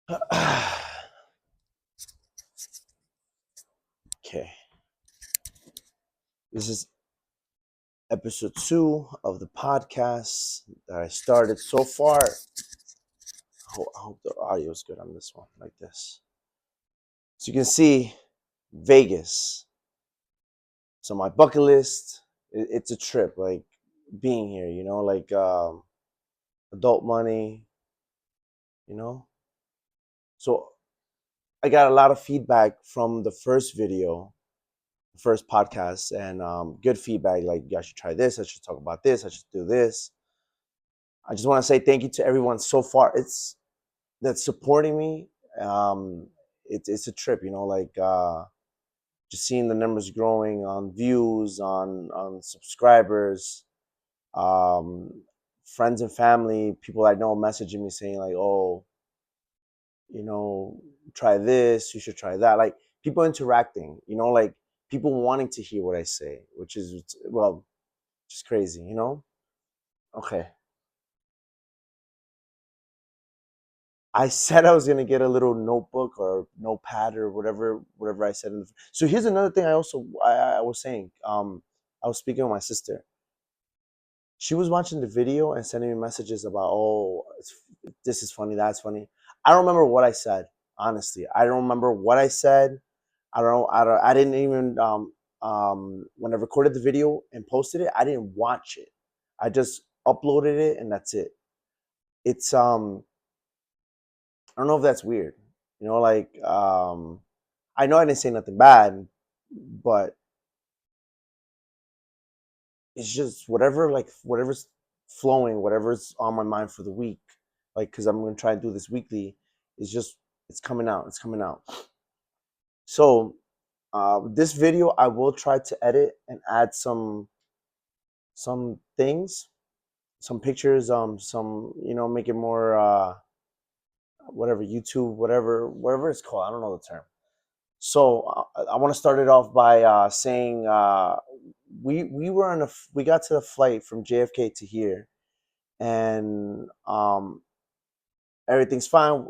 Okay, this is episode 2 of the podcast that I started so far. I hope the audio is good on this one, like this. So you can see Vegas. So my bucket list, it's a trip, like being here, like adult money, you know. So I got a lot of feedback from the first video, the first podcast, and good feedback. Like, I should try this. I should talk about this. I should do this. I just want to say thank you to everyone so far. It's that's supporting me. Um, it's a trip, like just seeing the numbers growing on views, on subscribers, um, friends and family, people I know messaging me saying like, "Oh, you know, try this. You should try that." Like people interacting, like people wanting to hear what I say, which is just crazy. Okay. I said I was gonna get a little notebook or notepad or whatever I said. So here's another thing. I was saying. I was speaking with my sister. She was watching the video and sending me messages about, oh, this is funny, that's funny. I don't remember what I said. Honestly, I don't remember what I said. I didn't even when I recorded the video and posted it, I didn't watch it. I just uploaded it and that's it. It's I don't know if that's weird. Like I know I didn't say nothing bad, but it's just whatever's flowing, whatever's on my mind for the week. Like, because I'm gonna try and do this weekly. It's just it's coming out. It's coming out. So this video, I will try to edit and add some things, some pictures, some make it more whatever YouTube, whatever it's called. I don't know the term. So I want to start it off by saying we got to the flight from JFK to here, and everything's fine.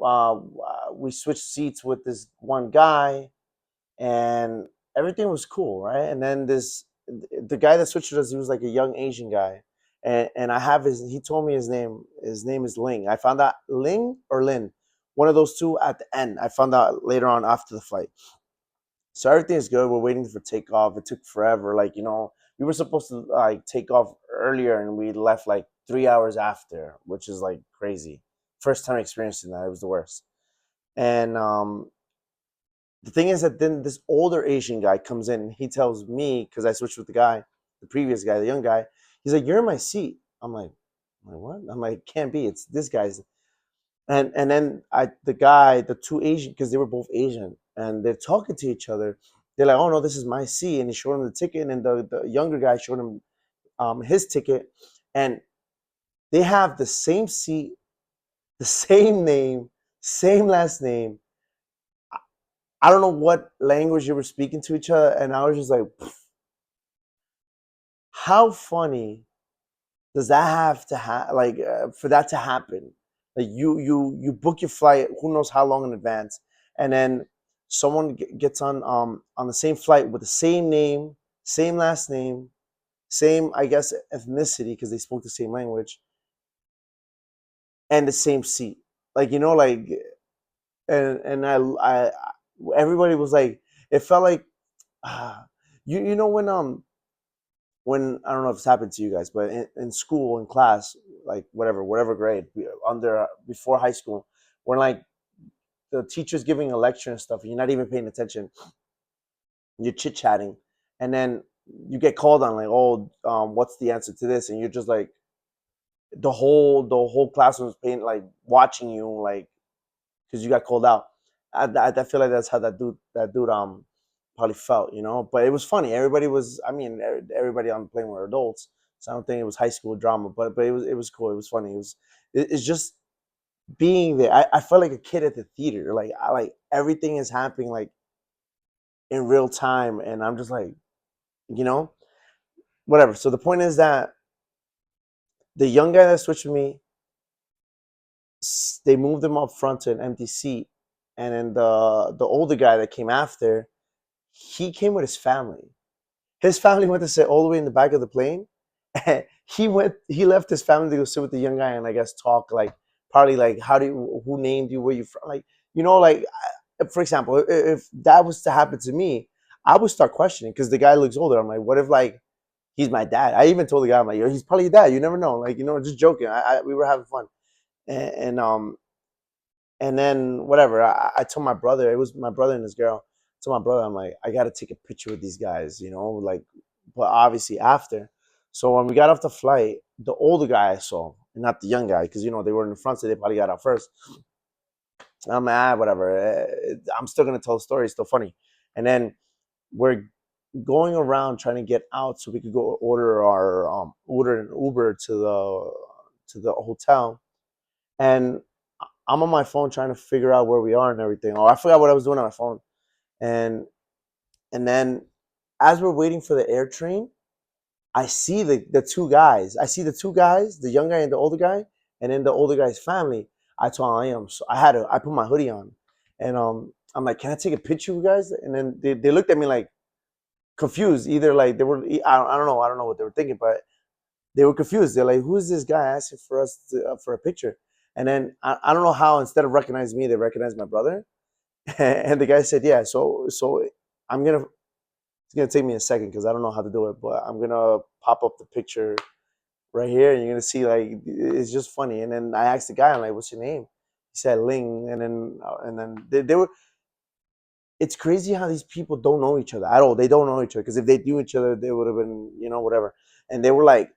We switched seats with this one guy, and everything was cool, right? And then the guy that switched with us, he was like a young Asian guy, and I have his. He told me his name. His name is Ling. I found out Ling or Lin, one of those two at the end. I found out later on after the flight. So everything is good. We're waiting for takeoff. It took forever. Like, we were supposed to like take off earlier and we left like 3 hours after, which is like crazy. First time experiencing that. It was the worst. And the thing is that then this older Asian guy comes in and he tells me, because I switched with the guy, the previous guy, the young guy, he's like, "You're in my seat." I'm like, what? I'm like, can't be. It's this guy's. And then the two Asian, because they were both Asian, and they're talking to each other. They're like, "Oh no, this is my seat," and he showed him the ticket, and the younger guy showed him his ticket, and they have the same seat, the same name, same last name. I don't know what language they were speaking to each other, and I was just like, how funny does that have to like for that to happen? Like you book your flight, who knows how long in advance, and then someone gets on the same flight with the same name, same last name, same, I guess, ethnicity because they spoke the same language, and the same seat. Like, like, and everybody was like, it felt like, ah, when I don't know if it's happened to you guys, but in school, in class, like whatever grade, under before high school, when like the teacher's giving a lecture and stuff, and you're not even paying attention, you're chit chatting, and then you get called on like, oh, what's the answer to this, and you're just like, the whole classroom is paying, like watching you, like because you got called out. I feel like that's how that dude probably felt, But it was funny. Everybody was. I mean, everybody on the plane were adults, so I don't think it was high school drama. But it was cool. It was funny. It's just being there. I felt like a kid at the theater. Like everything is happening like in real time, and I'm just like, you know, whatever. So the point is that the young guy that switched with me they moved him up front to an empty seat, and then the older guy that came after, he came with his family. His family went to sit all the way in the back of the plane. And he left his family to go sit with the young guy and I guess talk like probably like who named you, where you from, like like for example, if that was to happen to me, I would start questioning because the guy looks older. I'm like, what if like he's my dad? I even told the guy, I'm like, yo, he's probably your dad. You never know. Like just joking. We were having fun, and and then whatever. I told my brother, it was my brother and his girl. I told my brother, I'm like, I got to take a picture with these guys, like, but obviously after. So when we got off the flight, the older guy I saw, and not the young guy, because they were in the front, so they probably got out first. I'm like, whatever. I'm still gonna tell the story. It's still funny. And then we're going around trying to get out so we could go order an Uber to the hotel. And I'm on my phone trying to figure out where we are and everything. Oh, I forgot what I was doing on my phone. And and then as we're waiting for the air train, I see the two guys. I see the two guys, the young guy and the older guy, and then the older guy's family. I told him so I put my hoodie on, and I'm like, can I take a picture of you guys? And then they looked at me like confused. Either like they were I don't know what they were thinking, but they were confused. They're like, who's this guy asking for us for a picture? And then I don't know how instead of recognizing me, they recognized my brother. And the guy said, yeah. So I'm gonna it's gonna take me a second because I don't know how to do it, but I'm gonna pop up the picture right here, and you're gonna see like it's just funny. And then I asked the guy, I'm like, what's your name? He said Ling, and then they were. It's crazy how these people don't know each other at all. They don't know each other because if they knew each other, they would have been whatever. And they were like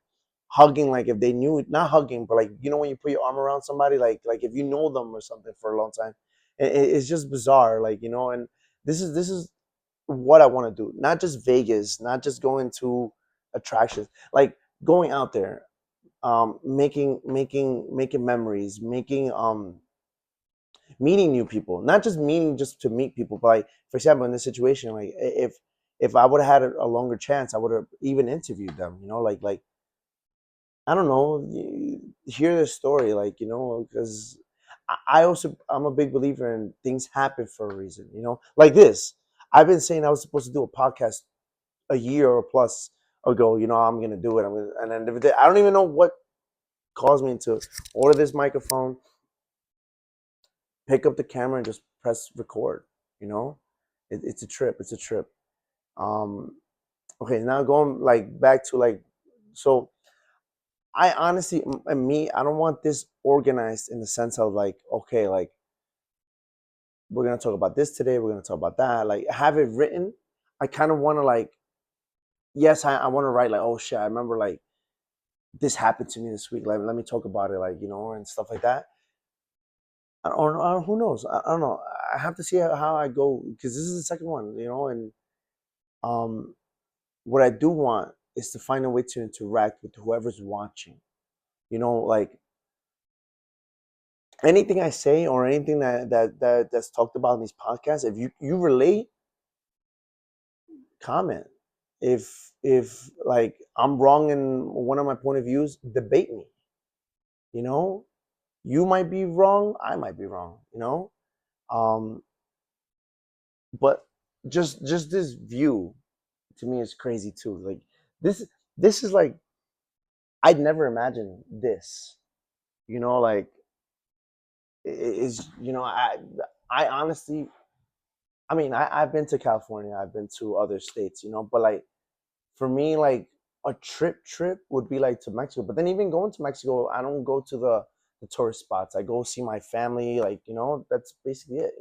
hugging, like if they knew it, not hugging, but like when you put your arm around somebody, like if you know them or something for a long time, it's just bizarre, like And this is what I want to do. Not just Vegas, not just going to attractions, like going out there, making memories, meeting new people. Not just meeting just to meet people, but like for example, in this situation, like if I would have had a longer chance, I would have even interviewed them. Like I don't know, hear their story, like because I'm a big believer in things happen for a reason. Like this. I've been saying I was supposed to do a podcast a year or plus ago. I'm gonna do it. And then I don't even know what caused me to order this microphone, pick up the camera, and just press record. You know, it's a trip. It's a trip. Um, okay, now going like back to like so. I honestly, and me, I don't want this organized in the sense of like, okay, like we're gonna talk about this today, we're gonna talk about that. Like have it written. I kind of want to like, yes, I want to write like, oh shit, I remember like this happened to me this week. Like let me talk about it, like and stuff like that. Or who knows? I don't know. I have to see how I go because this is the second one, and um, what I do want is to find a way to interact with whoever's watching. Like anything I say or anything that's talked about in these podcasts, if you relate, comment. If like I'm wrong in one of my point of views, debate me. You know, you might be wrong, I might be wrong. Um, but just this view to me is crazy too. Like this this is like I'd never imagined this. Like is I honestly, I mean, I've been to California, I've been to other states, but like for me, like a trip would be like to Mexico. But then even going to Mexico, I don't go to the tourist spots. I go see my family, like, that's basically it,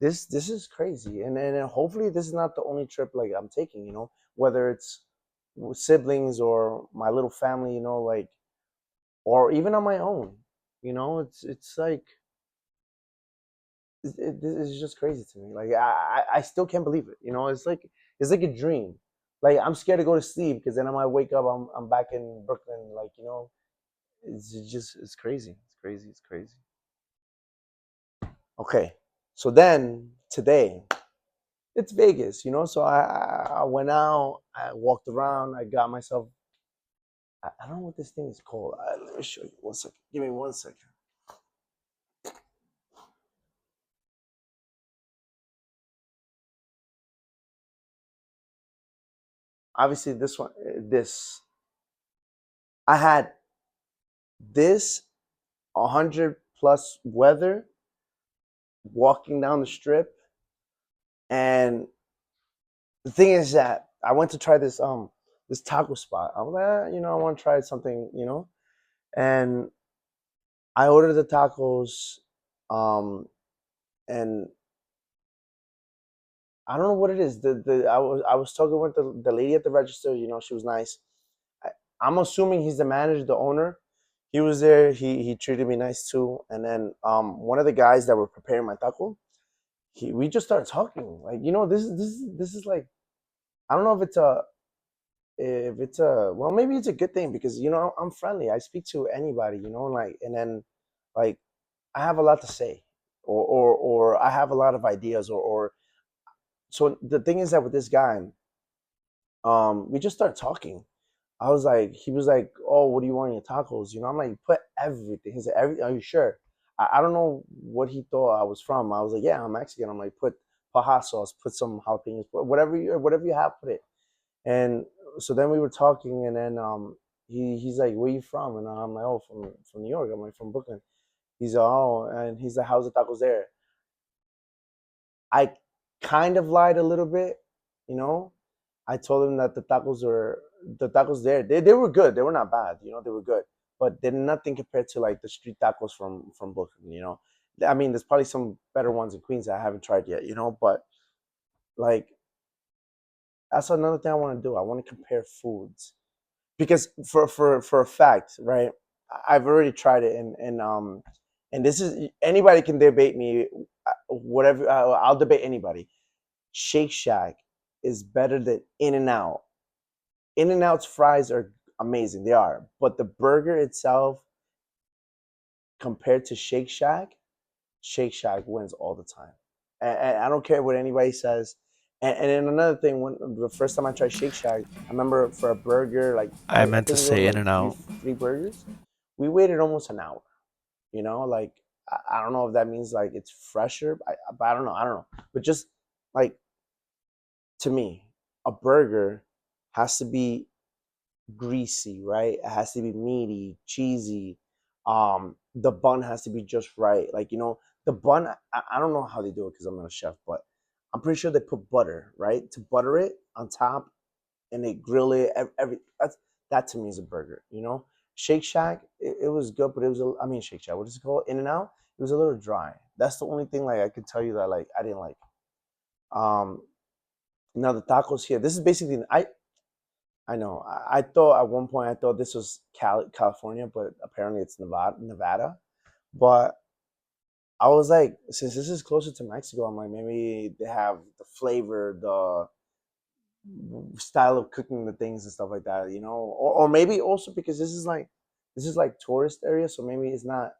This is crazy. And hopefully this is not the only trip like I'm taking, whether it's with siblings or my little family, like or even on my own. It's like it's just crazy to me. Like I still can't believe it. It's like a dream. Like I'm scared to go to sleep because then I might wake up. I'm back in Brooklyn. Like it's crazy. It's crazy. It's crazy. Okay, so then today it's Vegas. So I went out. I walked around. I got myself. I don't know what this thing is called. Let me show you. 1 second. Give me 1 second. obviously this one, this I had this 100+ weather walking down the strip, and the thing is that I went to try this taco spot. I was like, I want to try something, and I ordered the tacos, and I don't know what it is. I was talking with the lady at the register. She was nice. I, I'm assuming he's the manager, the owner. He was there. He treated me nice too. And then one of the guys that were preparing my taco, we just started talking. Like this is like, I don't know if it's a well, maybe it's a good thing because I'm friendly. I speak to anybody. Like, and then like I have a lot to say, or I have a lot of ideas, or so the thing is that with this guy, we just started talking. He was like, "Oh, what do you want in your tacos?" I'm like, "Put everything." He said, Are you sure?" I don't know what he thought I was from. I was like, "Yeah, I'm Mexican." I'm like, "Put paja sauce, put some jalapenos, put whatever you have, put it." And so then we were talking, and then he's like, "Where you from?" And I'm like, "Oh, from New York." I'm like, "From Brooklyn." He's like, "Oh," and he's like, "How's the tacos there?" I kind of lied a little bit, you know. I told him that the tacos there. They were good. They were not bad. They were good, but they're nothing compared to like the street tacos from Brooklyn. I mean, there's probably some better ones in Queens that I haven't tried yet. But like that's another thing I want to do. I want to compare foods because for a fact, right? I've already tried it, and this is anybody can debate me. Whatever, I'll debate anybody. Shake Shack is better than In and Out. In and Out's fries are amazing. They are. But the burger itself, compared to Shake Shack wins all the time. And I don't care what anybody says. And then another thing, when the first time I tried Shake Shack, I remember for a burger, like I I meant to think we ordered say In like and three Out. three burgers. We waited almost an hour. Like I don't know if that means like it's fresher. But I don't know. I don't know. But just like to me, a burger has to be greasy, right? It has to be meaty, cheesy. The bun has to be just right. Like, the bun, I don't know how they do it because I'm not a chef, but I'm pretty sure they put butter, right? To butter it on top and they grill it. That to me is a burger. Shake Shack, it was good, but I mean, Shake Shack, what is it called? In and Out? It was a little dry. That's the only thing like I could tell you that like I didn't like. Um, Now the tacos here, this is basically I know. I thought at one point I thought this was California, but apparently it's Nevada. But I was like, since this is closer to Mexico, I'm like, maybe they have the flavor, the style of cooking the things and stuff like that. Or maybe also because this is like tourist area, so maybe it's not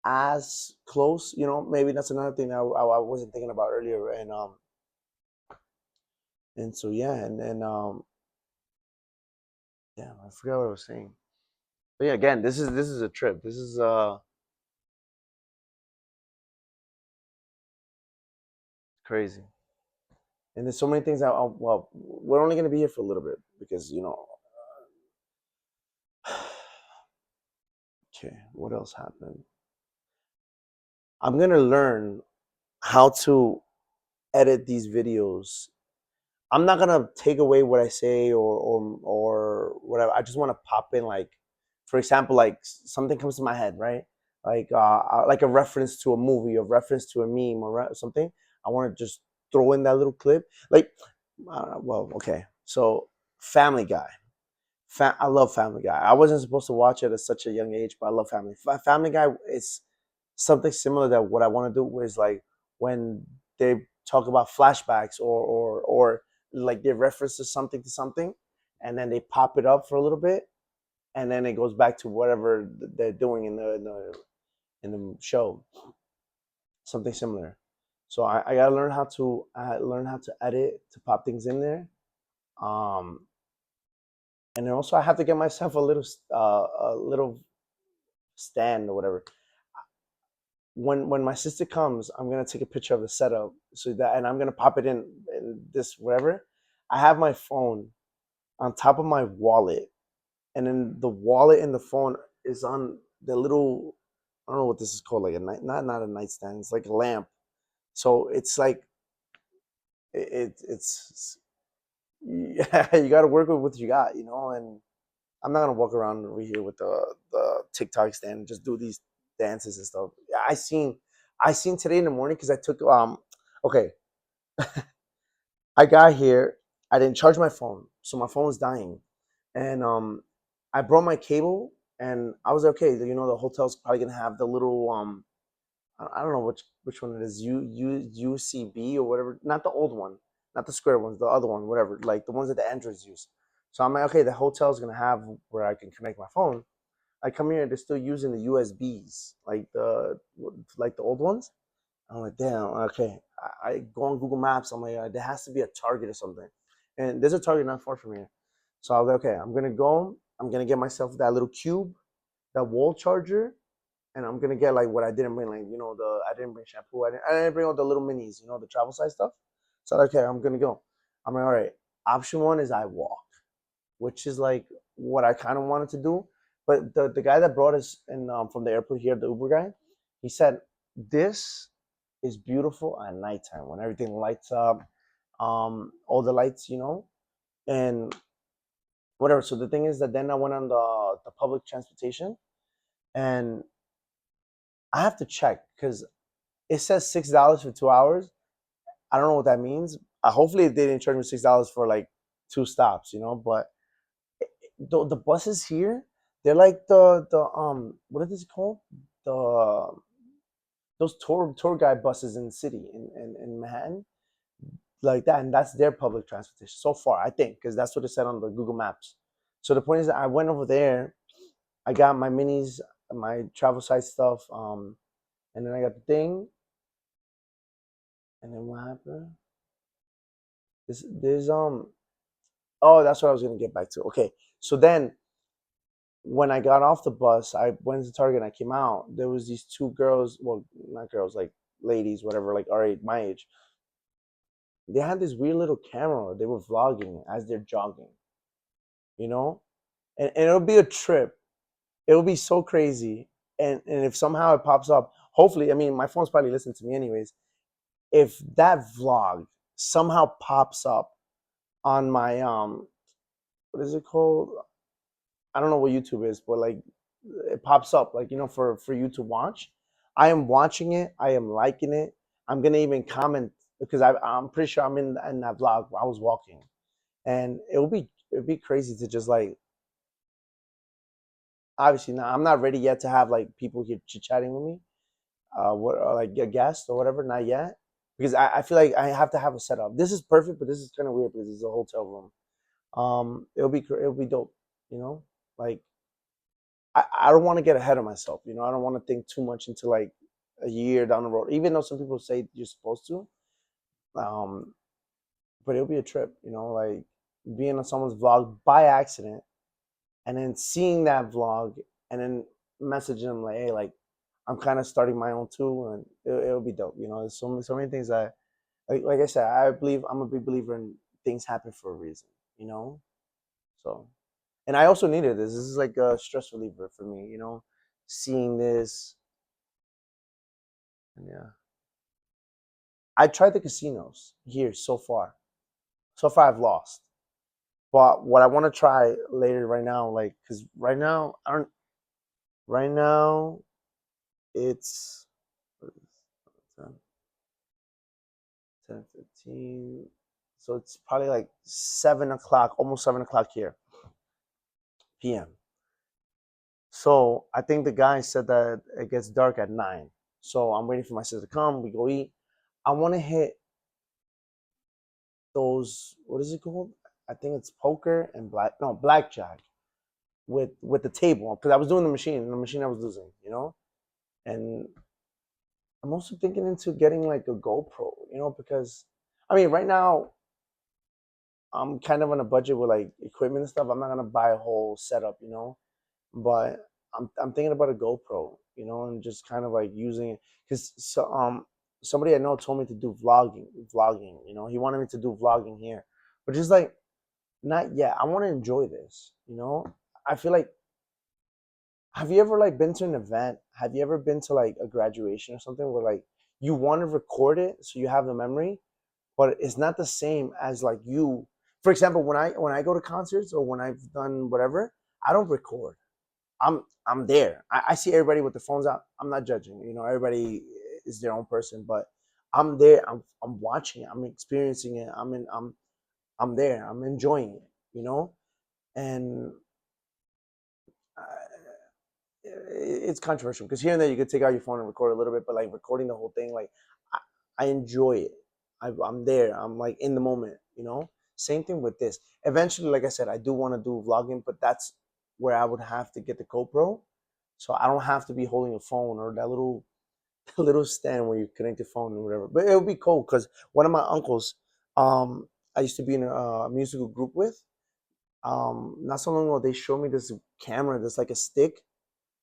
as close. Maybe that's another thing that I wasn't thinking about earlier, and so yeah, and yeah, I forgot what I was saying. But yeah, again, this is a trip. This is crazy. And there's so many things. Well, we're only gonna be here for a little bit because Okay, what else happened? I'm gonna learn how to edit these videos. I'm not gonna take away what I say or whatever. I just want to pop in like, for example, like something comes to my head, right? Like a reference to a movie, a reference to a meme, or something. I want to just throw in that little clip. Like, well, okay. So, Family Guy. I love Family Guy. I wasn't supposed to watch it at such a young age, but I love Family Guy is something similar that what I want to do is like when they talk about flashbacks or like they reference to something, and then they pop it up for a little bit, and then it goes back to whatever they're doing in the show. Something similar. So I gotta learn how to edit to pop things in there. Um, and then also I have to get myself a little stand or whatever. When my sister comes, I'm gonna take a picture of the setup so that, and I'm gonna pop it in this whatever. I have my phone on top of my wallet, and then the wallet and the phone is on the little, I don't know what this is called, like a night, not a nightstand. It's like a lamp. So it's like it's yeah, you got to work with what you got, you know. And I'm not gonna walk around over here with the TikTok stand and just do these dances and stuff. Yeah, I seen today in the morning because I took okay, I got here, I didn't charge my phone, so my phone was dying, and I brought my cable, and I was like, okay. You know, the hotel's probably gonna have the little I don't know which one it is, UCB or whatever, not the old one, not the square ones, the other one, whatever, like the ones that the Androids use. So I'm like, okay, the hotel's gonna have where I can connect my phone. I come here, they're still using the USBs, like the old ones. I'm like, damn, okay. I go on Google Maps. I'm like, there has to be a Target or something, and there's a Target not far from here. So I was like, okay, I'm gonna go. I'm gonna get myself that little cube, that wall charger, and I'm gonna get like what I didn't bring, like, I didn't bring shampoo. I didn't bring all the little minis, the travel size stuff. So okay, I'm gonna go. I'm like, all right. Option one is I walk, which is like what I kind of wanted to do. But the guy that brought us in from the airport here, the Uber guy, he said this is beautiful at nighttime when everything lights up, all the lights, and whatever. So the thing is that then I went on the public transportation, and I have to check because it says $6 for 2 hours. I don't know what that means. Hopefully they didn't charge me $6 for like two stops, but the buses here, they're like the what is it called? The those tour guide buses in the city in Manhattan, like that, and that's their public transportation so far, I think, because that's what it said on the Google Maps. So the point is that I went over there, I got my minis, my travel size stuff, and then I got the thing, and then what happened? There's oh, that's what I was gonna get back to. Okay, so then when I got off the bus, I went to Target and I came out. There was these two girls, well, not girls, like ladies, whatever, like our age, my age. They had this weird little camera. They were vlogging as they're jogging, you know, and it'll be a trip. It'll be so crazy. And if somehow it pops up, hopefully, I mean, my phone's probably listening to me anyways. If that vlog somehow pops up on my what is it called? I don't know what YouTube is, but like it pops up, like, for you to watch. I am watching it. I am liking it. I'm gonna even comment because I'm pretty sure I'm in that vlog. I was walking, and it'll be crazy to just like, obviously now I'm not ready yet to have like people here chit chatting with me, what or like a guest or whatever, not yet, because I feel like I have to have a setup. This is perfect, but this is kind of weird because it's a hotel room. It'll be dope, you know, like I don't want to get ahead of myself. I don't want to think too much into like a year down the road, even though some people say you're supposed to. Um, but it'll be a trip, like being on someone's vlog by accident and then seeing that vlog and then messaging them like, hey, like I'm kind of starting my own too, and it'll be dope. There's so many things that, like I said, I believe I'm a big believer in things happen for a reason, you know. So, and I also needed this. This is like a stress reliever for me, seeing this. Yeah. I tried the casinos here so far. So far, I've lost. But what I want to try later, right now, like, because right now, I don't. Right now, it's 10, 15. So it's probably like 7 o'clock, almost 7 o'clock here, p.m. So I think the guy said that it gets dark at 9. So I'm waiting for my sister to come. We go eat. I want to hit those. What is it called? I think it's poker and blackjack with the table because I was doing the machine and the machine I was losing, And I'm also thinking into getting like a GoPro, because I mean right now I'm kind of on a budget with like equipment and stuff. I'm not gonna buy a whole setup, but I'm thinking about a GoPro, and just kind of like using it because somebody I know told me to do vlogging. He wanted me to do vlogging here, but just like not yet. I want to enjoy this. You know, I feel like. Have you ever like been to an event? Have you ever been to like a graduation or something where like you want to record it so you have the memory, but it's not the same as like you. For example, when I go to concerts or when I've done whatever, I don't record. I'm there. I see everybody with their phones out. I'm not judging. You know, everybody is their own person, but I'm there. I'm watching it. I'm experiencing it. I'm there. I'm enjoying it. You know, and uh, it's controversial because here and there you could take out your phone and record a little bit, but like recording the whole thing, like I enjoy it. I'm there. I'm like in the moment. You know. Same thing with this. Eventually, like I said, I do want to do vlogging, but that's where I would have to get the GoPro, so I don't have to be holding a phone or that little little stand where you connect your phone or whatever. But it would be cool because one of my uncles, um, I used to be in a musical group with. Not so long ago, they showed me this camera that's like a stick,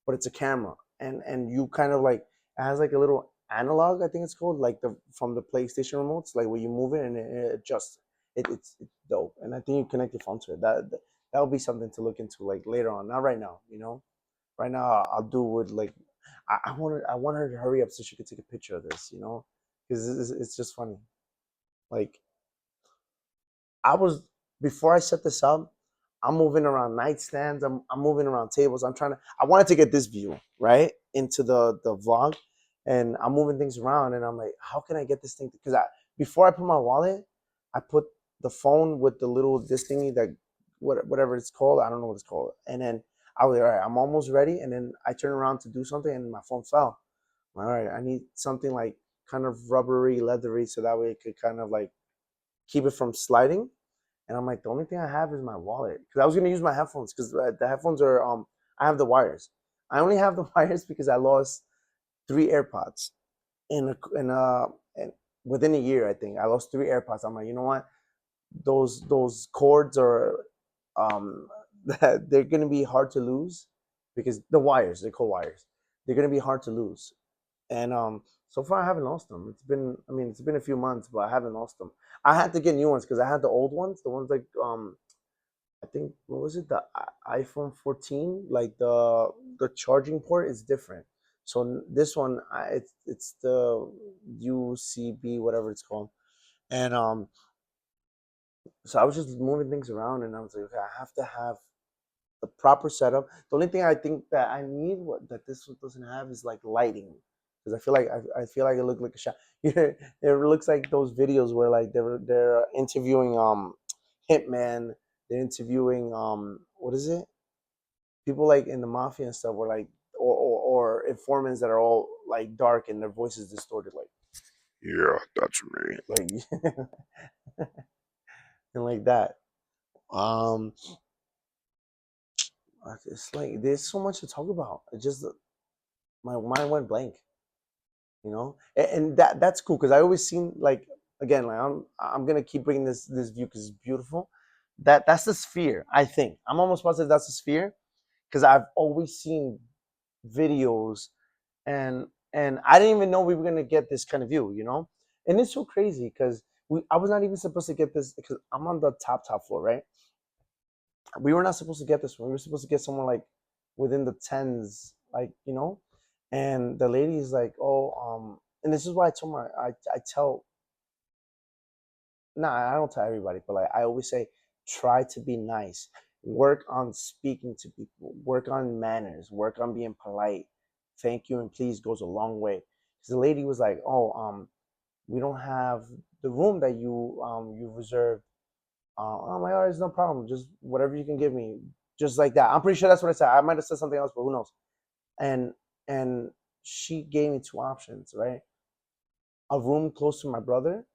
but it's a camera, and you kind of like it has like a little analog, I think it's called, like the from the PlayStation remotes, like where you move it and it adjusts. It's dope, and I think you connect your phone to it. That would be something to look into like later on, not right now. You know, right now I'll do with like I want her to hurry up so she could take a picture of this. You know, because it's just funny. Like I was before I set this up, I'm moving around nightstands. I'm moving around tables. I wanted to get this view right into the vlog, and I'm moving things around. And I'm like, how can I get this thing? Because I before I put my wallet, I put the phone with the little this thingy that whatever it's called. I don't know what it's called. And then I was like, all right, I'm almost ready. And then I turned around to do something, and my phone fell. I'm like, all right, I need something like kind of rubbery, leathery, so that way it could kind of like keep it from sliding. And I'm like, the only thing I have is my wallet because I was gonna use my headphones because the headphones are I have the wires. I only have the wires because I lost 3 AirPods in in, within a year. I think I lost 3 AirPods. I'm like, you know what? Those cords are um they're gonna be hard to lose because the wires they're called wires. They're gonna be hard to lose. And so far I haven't lost them. It's been a few months, but I haven't lost them. I had to get new ones because I had the old ones, the ones like I think what was it, the iPhone 14, like the charging port is different. So this one, it's the UCB, whatever it's called, and so I was just moving things around, and I was like, okay, I have to have the proper setup. The only thing I think that I need what that this one doesn't have is like lighting, because I feel like it looked like a shot. It looks like those videos where like they're interviewing hitman, they're interviewing what is it? People like in the mafia and stuff were like or informants that are all like dark and their voices distorted like yeah, that's me. Like and like that. Um it's like there's so much to talk about. It just my mind went blank, you know, and that's cool because I always seen like again like I'm gonna keep bringing this view because it's beautiful. That's the sphere. I think I'm almost positive that's the sphere because I've always seen videos and I didn't even know we were gonna get this kind of view, you know, and it's so crazy because I was not even supposed to get this because I'm on the top floor, right? We were not supposed to get this one. We were supposed to get someone like within the tens, like you know. And the lady is like, "Oh, and this is why I told my I tell nah, I don't tell everybody, but like I always say, try to be nice. Work on speaking to people. Work on manners. Work on being polite. Thank you and please goes a long way. Because the lady was like, "Oh, we don't have the room that you reserved." I'm like, "All right, it's no problem. Just whatever you can give me, just like that." I'm pretty sure that's what I said. I might have said something else, but who knows? And and she gave me 2 options, right? A room close to my brother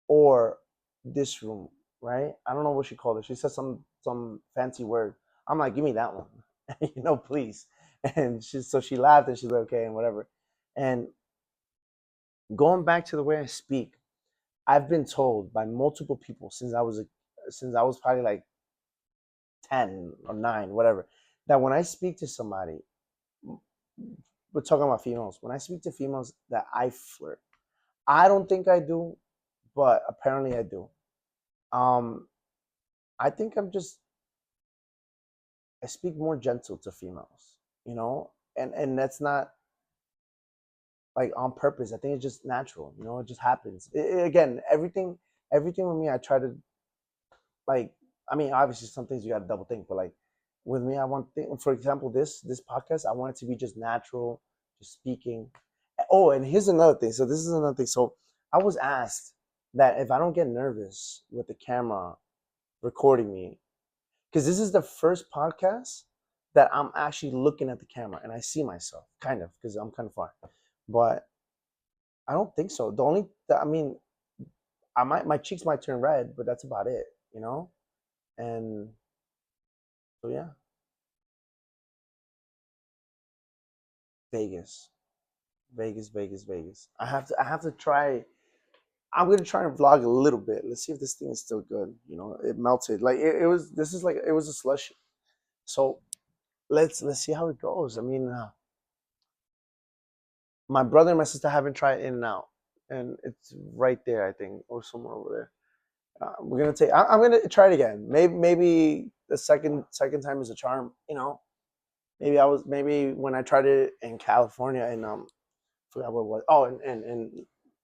or this room, right? I don't know what she called it. She said some fancy word. I'm like, give me that one, you know, please. And she laughed and she's like, okay, and whatever. And going back to the way I speak, I've been told by multiple people since I was probably like 10 or 9, whatever, that when I speak to somebody, we're talking about females. When I speak to females, that I flirt. I don't think I do, but apparently I do. Um, I think I speak more gentle to females, you know, and that's not like on purpose. I think it's just natural, you know. It just happens. Again, everything with me, I try to like. I mean, obviously, some things you got to double think, but like with me, I want for example, this podcast, I want it to be just natural, just speaking. Oh, and here's another thing. So this is another thing. So I was asked that if I don't get nervous with the camera recording me, because this is the first podcast that I'm actually looking at the camera and I see myself, kind of, because I'm kind of far. But I don't think so. The only, I mean, my cheeks might turn red, but that's about it, you know. And so yeah, Vegas, Vegas. I have to try. I'm gonna try and vlog a little bit. Let's see if this thing is still good. You know, it melted. Like it was. This is like it was a slush. So let's see how it goes. I mean, my brother and my sister haven't tried In and Out, and it's right there, I think, or somewhere over there. We're gonna take. I'm gonna try it again. Maybe the second time is a charm. You know, maybe when I tried it in California and forgot what it was. Oh,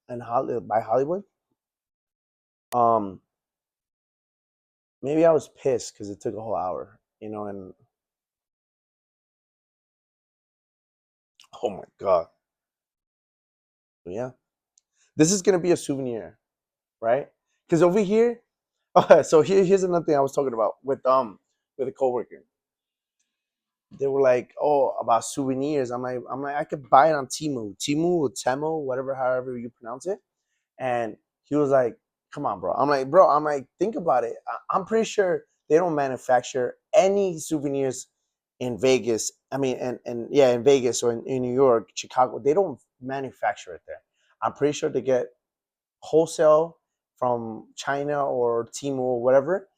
and Hollywood by Hollywood. Um, maybe I was pissed because it took a whole hour. You know, and oh my god, yeah, this is gonna be a souvenir, right? Because over here, so here's another thing I was talking about with a coworker. They were like, "Oh, about souvenirs." I could buy it on Timu or Temo, whatever, however you pronounce it. And he was like, "Come on, bro." I'm like, "Bro," I'm like, "Think about it. I'm pretty sure they don't manufacture any souvenirs in Vegas. I mean, and yeah, in Vegas or in New York, Chicago, they don't manufacture it there. I'm pretty sure they get wholesale from China or Temu or whatever,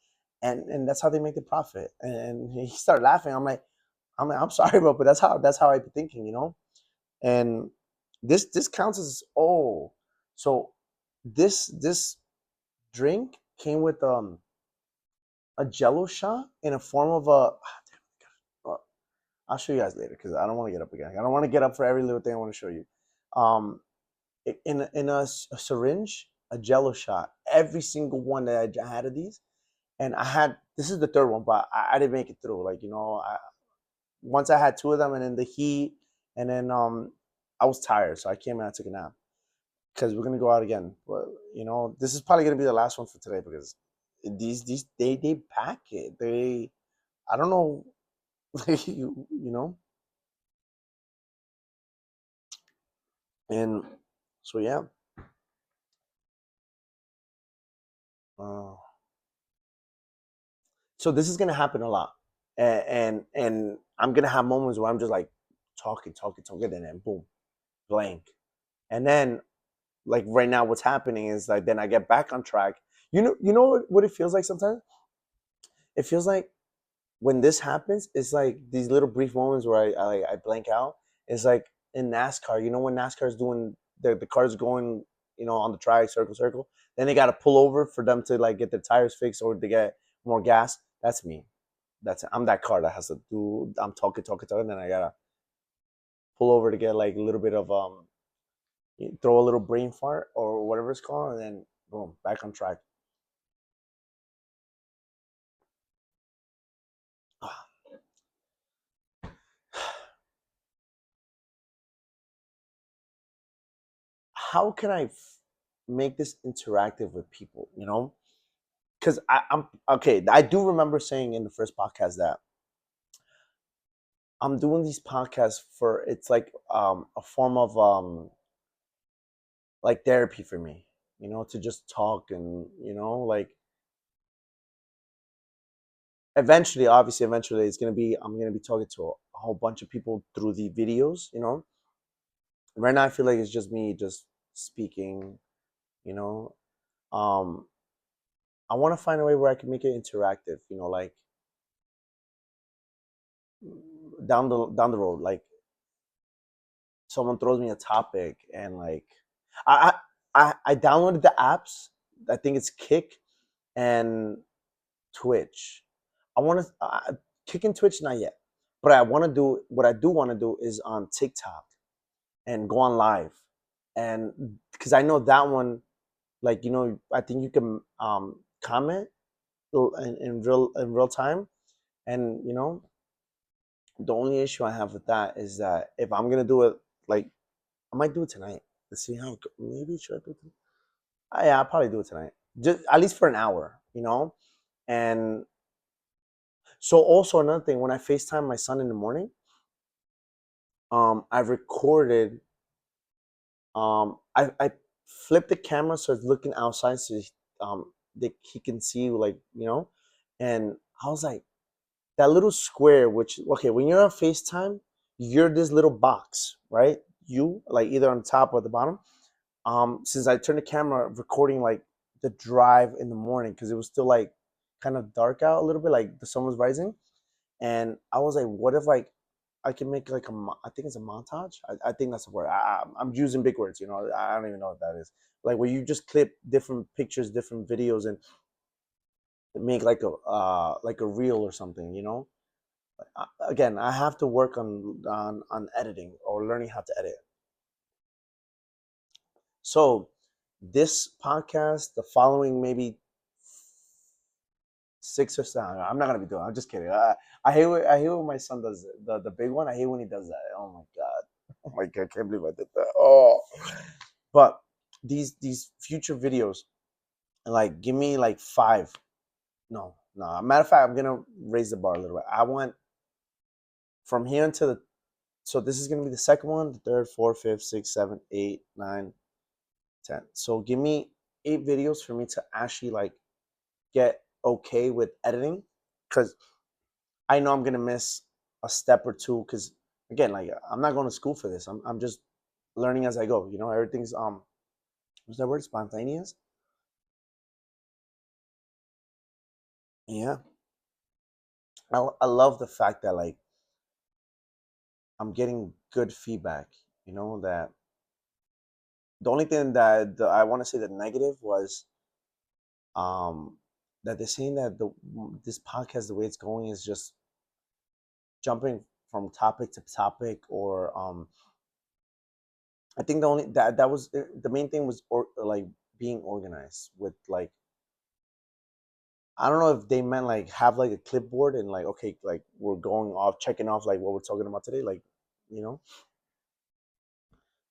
and that's how they make the profit." And he started laughing. I'm sorry, bro, but that's how I've been thinking, you know. And this counts as so this drink came with a Jello shot in a form of a. I'll show you guys later because I don't want to get up again. I don't want to get up for every little thing I want to show you. Um, in a syringe, a Jello shot. Every single one that I had of these, and I had this is the third one, but I didn't make it through. Like you know, once I had two of them, and then the heat, and then I was tired, so I came and I took a nap because we're gonna go out again. But you know, this is probably gonna be the last one for today because these they pack it. They I don't know, you know, and so yeah. Uh, so this is gonna happen a lot, and I'm gonna have moments where I'm just like talking, and then boom, blank, and then like right now what's happening is like then I get back on track. You know what it feels like sometimes. It feels like when this happens, it's like these little brief moments where I blank out. It's like in NASCAR. You know when NASCAR is doing the cars going, you know, on the track, circle. Then they got to pull over for them to like get their tires fixed or to get more gas. That's me. I'm that car that has to do. I'm talking, and then I gotta pull over to get like a little bit of throw a little brain fart or whatever it's called, and then boom, back on track. How can I make this interactive with people? You know, because I'm okay. I do remember saying in the first podcast that I'm doing these podcasts for it's like a form of like therapy for me. You know, to just talk and you know like eventually it's gonna be I'm gonna be talking to a whole bunch of people through the videos. You know, right now I feel like it's just me just speaking. You know, um, I want to find a way where I can make it interactive. You know, like down the road, like someone throws me a topic and like I I downloaded the apps. I think it's Kick and Twitch. I want to kicking Twitch not yet, but I want to do what I do want to do is on TikTok and go on live, and because I know that one, like I think you can comment in real time, and the only issue I have with that is that if I'm gonna do it, like I might do it tonight. Let's see how maybe should I do it? Yeah, I'll probably do it tonight, just at least for an hour. And so also another thing, when I FaceTime my son in the morning, I've recorded. I flip the camera so it's looking outside, so he can see, like and I was like, that little square, which okay, when you're on FaceTime, you're this little box, right? You like either on top or the bottom. Since I turned the camera, recording like the drive in the morning because it was still like kind of dark out a little bit, like the sun was rising, and I was like, what if like I can make like I think it's a montage. I think that's a word. I'm using big words, I don't even know what that is. Like where you just clip different pictures, different videos, and make like a reel or something. Again, I have to work on editing or learning how to edit. So this podcast, the following maybe 6 or 7. I'm not gonna be doing. I'm just kidding. I hate when my son does it. The big one. I hate when he does that. Oh my god. Oh my god. I can't believe I did that. Oh. But these future videos, like give me like 5. No, no. Matter of fact, I'm gonna raise the bar a little bit. I want from here until the. So this is gonna be the second one, the third, fourth, fifth, sixth, seventh, eight, 9, 10. So give me 8 videos for me to actually like get okay with editing, because I know I'm gonna miss a step or two. Because again, like I'm not going to school for this. I'm just learning as I go. Everything's what's that word? Spontaneous. Yeah, I love the fact that like I'm getting good feedback. That the only thing that I want to say that negative was um that they're saying that this podcast, the way it's going, is just jumping from topic to topic, or I think the only that was the main thing was like being organized with like I don't know if they meant like have like a clipboard and like okay, like we're going off checking off like what we're talking about today, like you know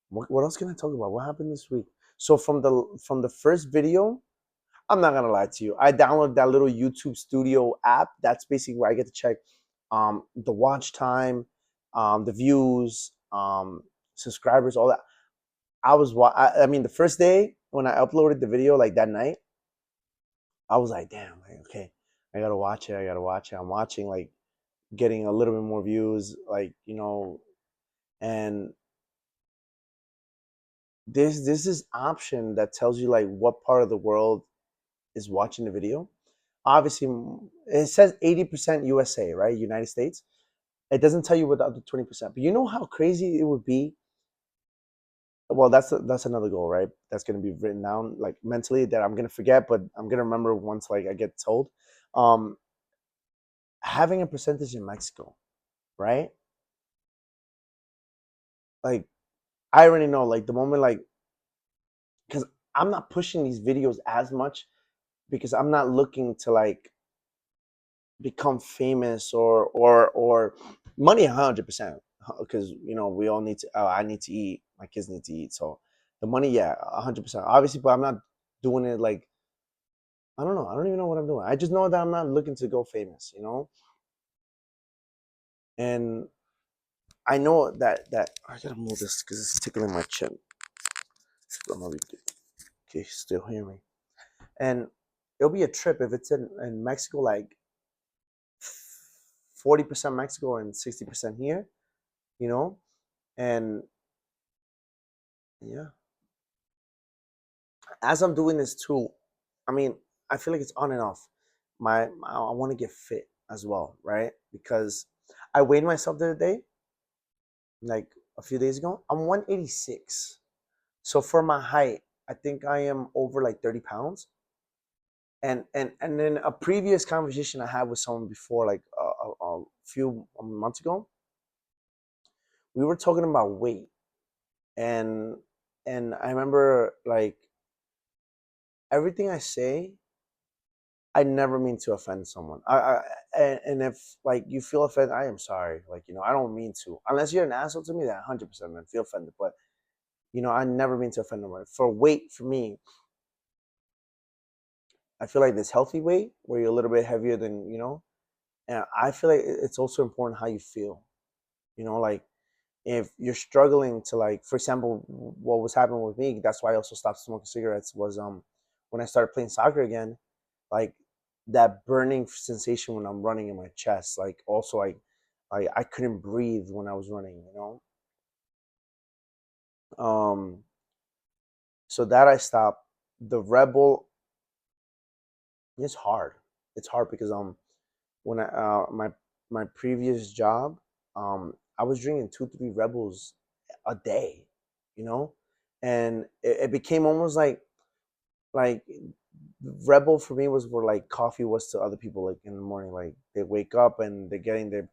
what else can I talk about? What happened this week? So from the first video, I'm not gonna lie to you, I downloaded that little YouTube Studio app. That's basically where I get to check the watch time, the views, subscribers, all that. I mean, the first day when I uploaded the video, like that night, I was like, damn, like, okay, I gotta watch it. I gotta watch it. I'm watching, like, getting a little bit more views, like, and there's this option that tells you like what part of the world is watching the video. Obviously, it says 80% USA, right? United States. It doesn't tell you what the other 20%. But you know how crazy it would be. Well, that's another goal, right? That's gonna be written down like mentally, that I'm gonna forget, but I'm gonna remember once like I get told. Um, Having a percentage in Mexico, right? Like I already know, like the moment, like because I'm not pushing these videos as much because I'm not looking to like become famous or money 100%, because we all need to. I need to eat. My kids need to eat. So the money, yeah, 100%, obviously, but I'm not doing it like I don't know. I don't even know what I'm doing. I just know that I'm not looking to go famous. And I know that I gotta move this because it's tickling my chin. Okay, still hear me. And it'll be a trip if it's in Mexico, like 40% Mexico and 60% here, you know? And yeah, as I'm doing this too, I mean, I feel like it's on and off. I want to get fit as well, right? Because I weighed myself the other day, like a few days ago. I'm 186. So for my height, I think I am over like 30 pounds. And then a previous conversation I had with someone before, like a few months ago, we were talking about weight, and I remember like everything I say, I never mean to offend someone. And if like you feel offended, I am sorry. Like I don't mean to. Unless you're an asshole to me, that 100% man feel offended. But I never mean to offend anyone. For weight, for me, I feel like this healthy weight where you're a little bit heavier than and I feel like it's also important how you feel. Like if you're struggling to like, for example, what was happening with me, that's why I also stopped smoking cigarettes, was when I started playing soccer again, like that burning sensation when I'm running in my chest, like also like I couldn't breathe when I was running. um so that I stopped. The Rebel, it's hard. It's hard because when I my previous job, I was drinking 2 3 Rebels a day, you know, and it became almost like Rebel for me was where like coffee was to other people, like in the morning, like they wake up and they're getting their,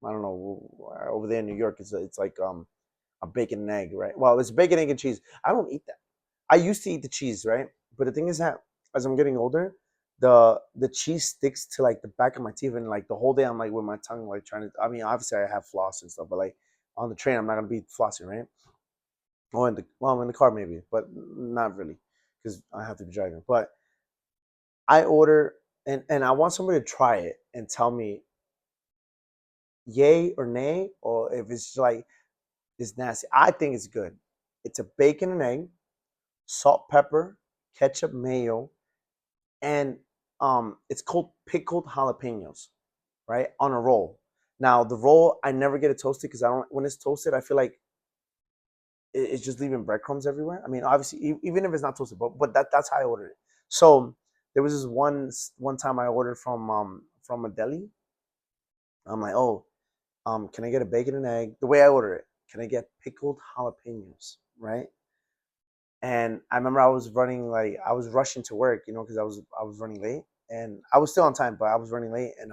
I don't know, over there in New York it's like a bacon and egg, right? Well, it's bacon, egg, and cheese. I don't eat that. I used to eat the cheese, right? But the thing is that as I'm getting older, the cheese sticks to like the back of my teeth, and like the whole day I'm like with my tongue like trying to. I mean, obviously I have floss and stuff, but like on the train I'm not gonna be flossing, right? Or I'm in the car maybe, but not really because I have to be driving. But I order, and I want somebody to try it and tell me yay or nay, or if it's like it's nasty. I think it's good. It's a bacon and egg, salt, pepper, ketchup, mayo, and it's called pickled jalapenos, right? On a roll. Now the roll, I never get it toasted because I don't. When it's toasted, I feel like it's just leaving breadcrumbs everywhere. I mean, obviously, even if it's not toasted, but that's how I ordered it. So there was this one time I ordered from a deli. I'm like, oh, can I get a bacon and egg? The way I order it, can I get pickled jalapenos, right? And I remember I was rushing to work, because I was running late, and I was still on time, but I was running late, and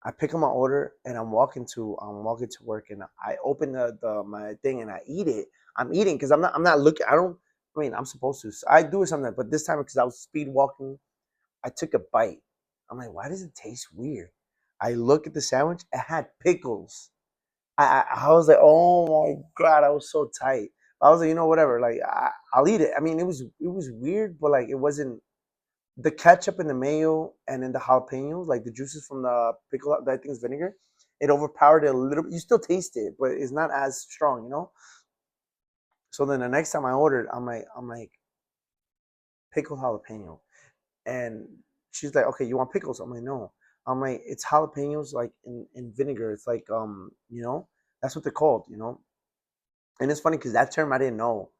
I pick up my order and I'm walking to work, and I open the my thing and I eat it. I'm eating because I'm not looking. I don't. I mean, I'm supposed to. I do it sometimes, but this time because I was speed walking, I took a bite. I'm like, why does it taste weird? I look at the sandwich. It had pickles. I was like, oh my god, I was so tight. I was like, whatever. Like I'll eat it. I mean, it was weird, but like it wasn't the ketchup and the mayo and then the jalapenos, like the juices from the pickle, that I think is vinegar. It overpowered it a little bit. You still taste it, but it's not as strong. So then the next time I ordered, I'm like pickled jalapeno, and she's like, okay, you want pickles? I'm like, no. I'm like, it's jalapenos like in vinegar. It's like that's what they're called. And it's funny because that term I didn't know.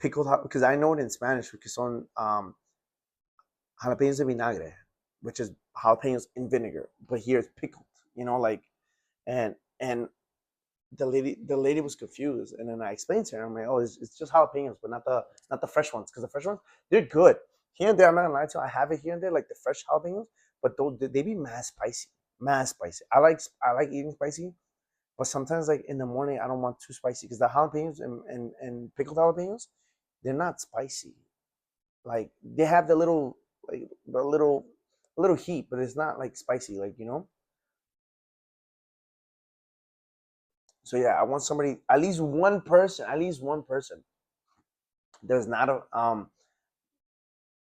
Pickled, because I know it in Spanish, because son jalapenos de vinagre, which is jalapenos in vinegar, but here it's pickled. Like, and the lady was confused, and then I explained to her, I'm like, oh, it's just jalapenos, but not the fresh ones, because the fresh ones, they're good. Here and there, I'm not gonna lie to you, I have it here and there, like the fresh jalapenos, but they be mad spicy. I like eating spicy, but sometimes like in the morning I don't want too spicy because the jalapenos and pickled jalapenos, they're not spicy. Like they have the little heat, but it's not like spicy, like. So yeah, I want somebody, at least one person. There's not a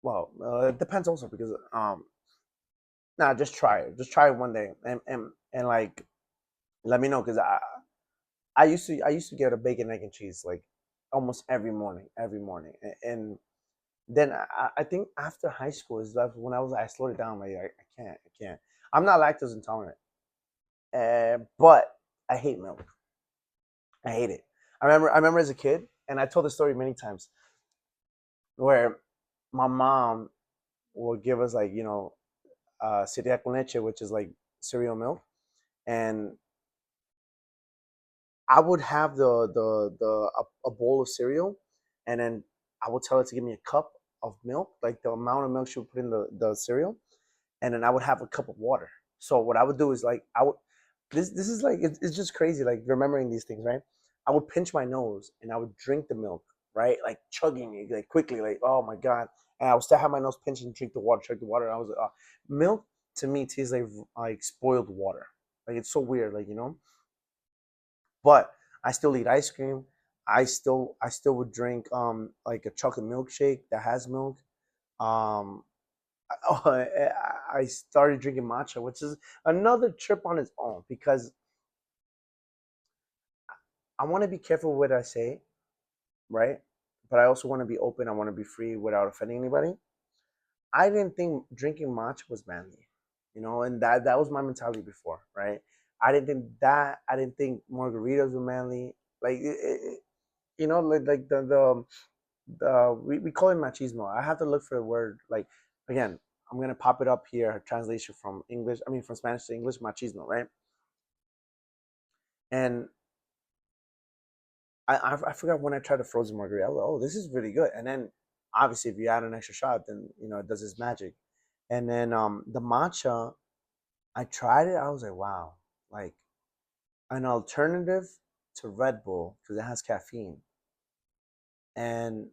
well, it depends also because nah, just try it one day, and like let me know because I used to get a bacon, egg, and cheese like almost every morning, and then I think after high school is that when I slowed it down. Like I can't. I'm not lactose intolerant, but I hate milk. I hate it. I remember as a kid, and I told the story many times, where my mom would give us like cereal con leche, which is like cereal milk, and I would have the a bowl of cereal, and then I would tell her to give me a cup of milk, like the amount of milk she would put in the cereal, and then I would have a cup of water. So what I would do is like I would this is like it's just crazy like remembering these things, right? I would pinch my nose and I would drink the milk, right? Like chugging it like quickly, like oh my god. And I would still have my nose pinched and drink the water, chug the water. And I was like, oh. Milk to me tastes like spoiled water. Like it's so weird, like But I still eat ice cream. I still would drink like a chocolate milkshake that has milk. Um, oh, I started drinking matcha, which is another trip on its own because I want to be careful with what I say, right? But I also want to be open. I want to be free without offending anybody. I didn't think drinking matcha was manly, and that was my mentality before, right? I didn't think that. I didn't think margaritas were manly. Like like we call it machismo. I have to look for the word. Like again, I'm gonna pop it up here. Translation from English. I mean, from Spanish to English, machismo, right? And I forgot when I tried a frozen margarita. I was like, oh, this is really good. And then obviously, if you add an extra shot, then it does its magic. And then the matcha, I tried it. I was like, wow, like an alternative to Red Bull because it has caffeine. And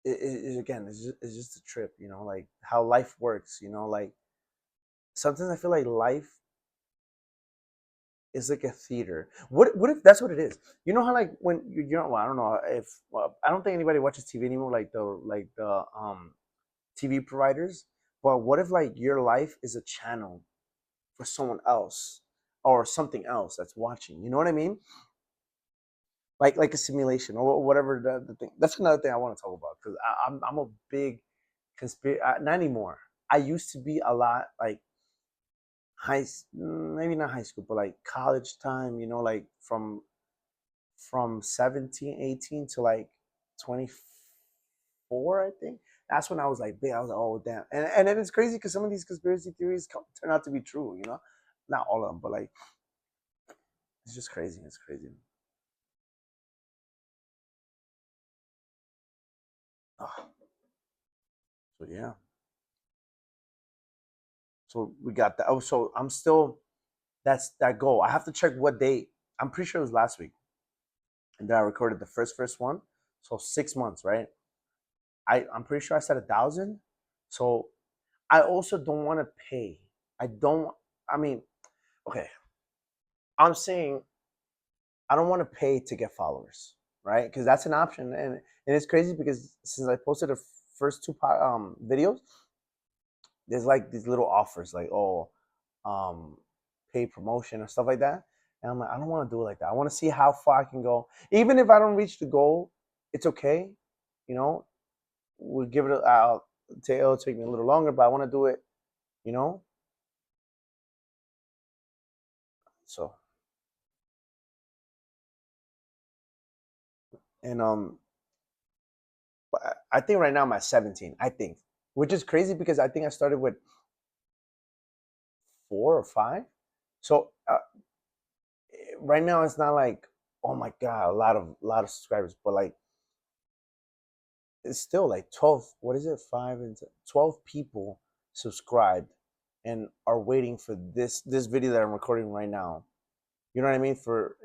again, it's just a trip, like how life works, like sometimes I feel like life is like a theater. What if that's what it is? You know how like when well, I don't know if I don't think anybody watches TV anymore, like the TV providers. But what if like your life is a channel for someone else or something else that's watching? You know what I mean? Like a simulation or whatever the thing. That's another thing I want to talk about because I'm a big conspiracy. Not anymore. I used to be a lot like maybe not high school, but like college time. Like from 17, 18 to like 24, I think. That's when I was like big. I was like, oh damn, and then it's crazy because some of these conspiracy theories turn out to be true. Not all of them, but like it's just crazy. It's crazy. Oh, so yeah, so we got that. Oh, so I'm still that's that goal. I have to check what date. I'm pretty sure it was last week, and then I recorded the first one. So 6 months, right? I'm pretty sure I said 1,000. So I also don't want to pay. I don't. I mean, okay. I'm saying I don't want to pay to get followers, right? Because that's an option, and it's crazy because since I posted the first two videos, there's like these little offers, like um, pay promotion or stuff like that. And I'm like, I don't want to do it like that. I want to see how far I can go. Even if I don't reach the goal, it's okay. You know, we'll give it. It'll take me a little longer, but I want to do it. You know, so and but I think right now I'm at 17. I think, which is crazy because I think I started with 4 or 5. So right now it's not like oh my god a lot of subscribers, but like it's still like 12. What is it? 12 people subscribed and are waiting for this video that I'm recording right now. You know what I mean?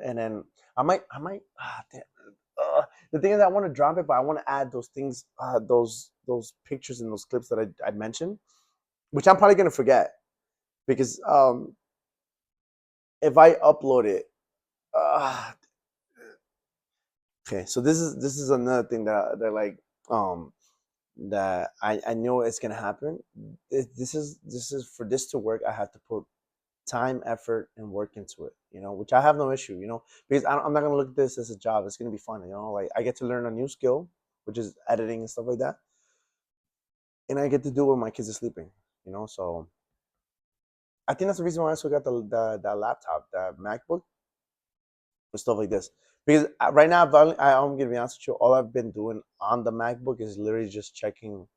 And then I might the thing is I want to drop it, but I want to add those things, those pictures and those clips that I mentioned, which I'm probably gonna forget because if I upload it, uh, okay. So this is another thing that like um that I know it's gonna happen. This is for this to work. I have to put time, effort, and work into it. Which I have no issue. Because I'm not gonna look at this as a job. It's gonna be fun. Like I get to learn a new skill, which is editing and stuff like that, and I get to do it when my kids are sleeping. So I think that's the reason why I also got the laptop, the MacBook, and stuff like this. Because right now, I'm gonna be honest with you. All I've been doing on the MacBook is literally just checking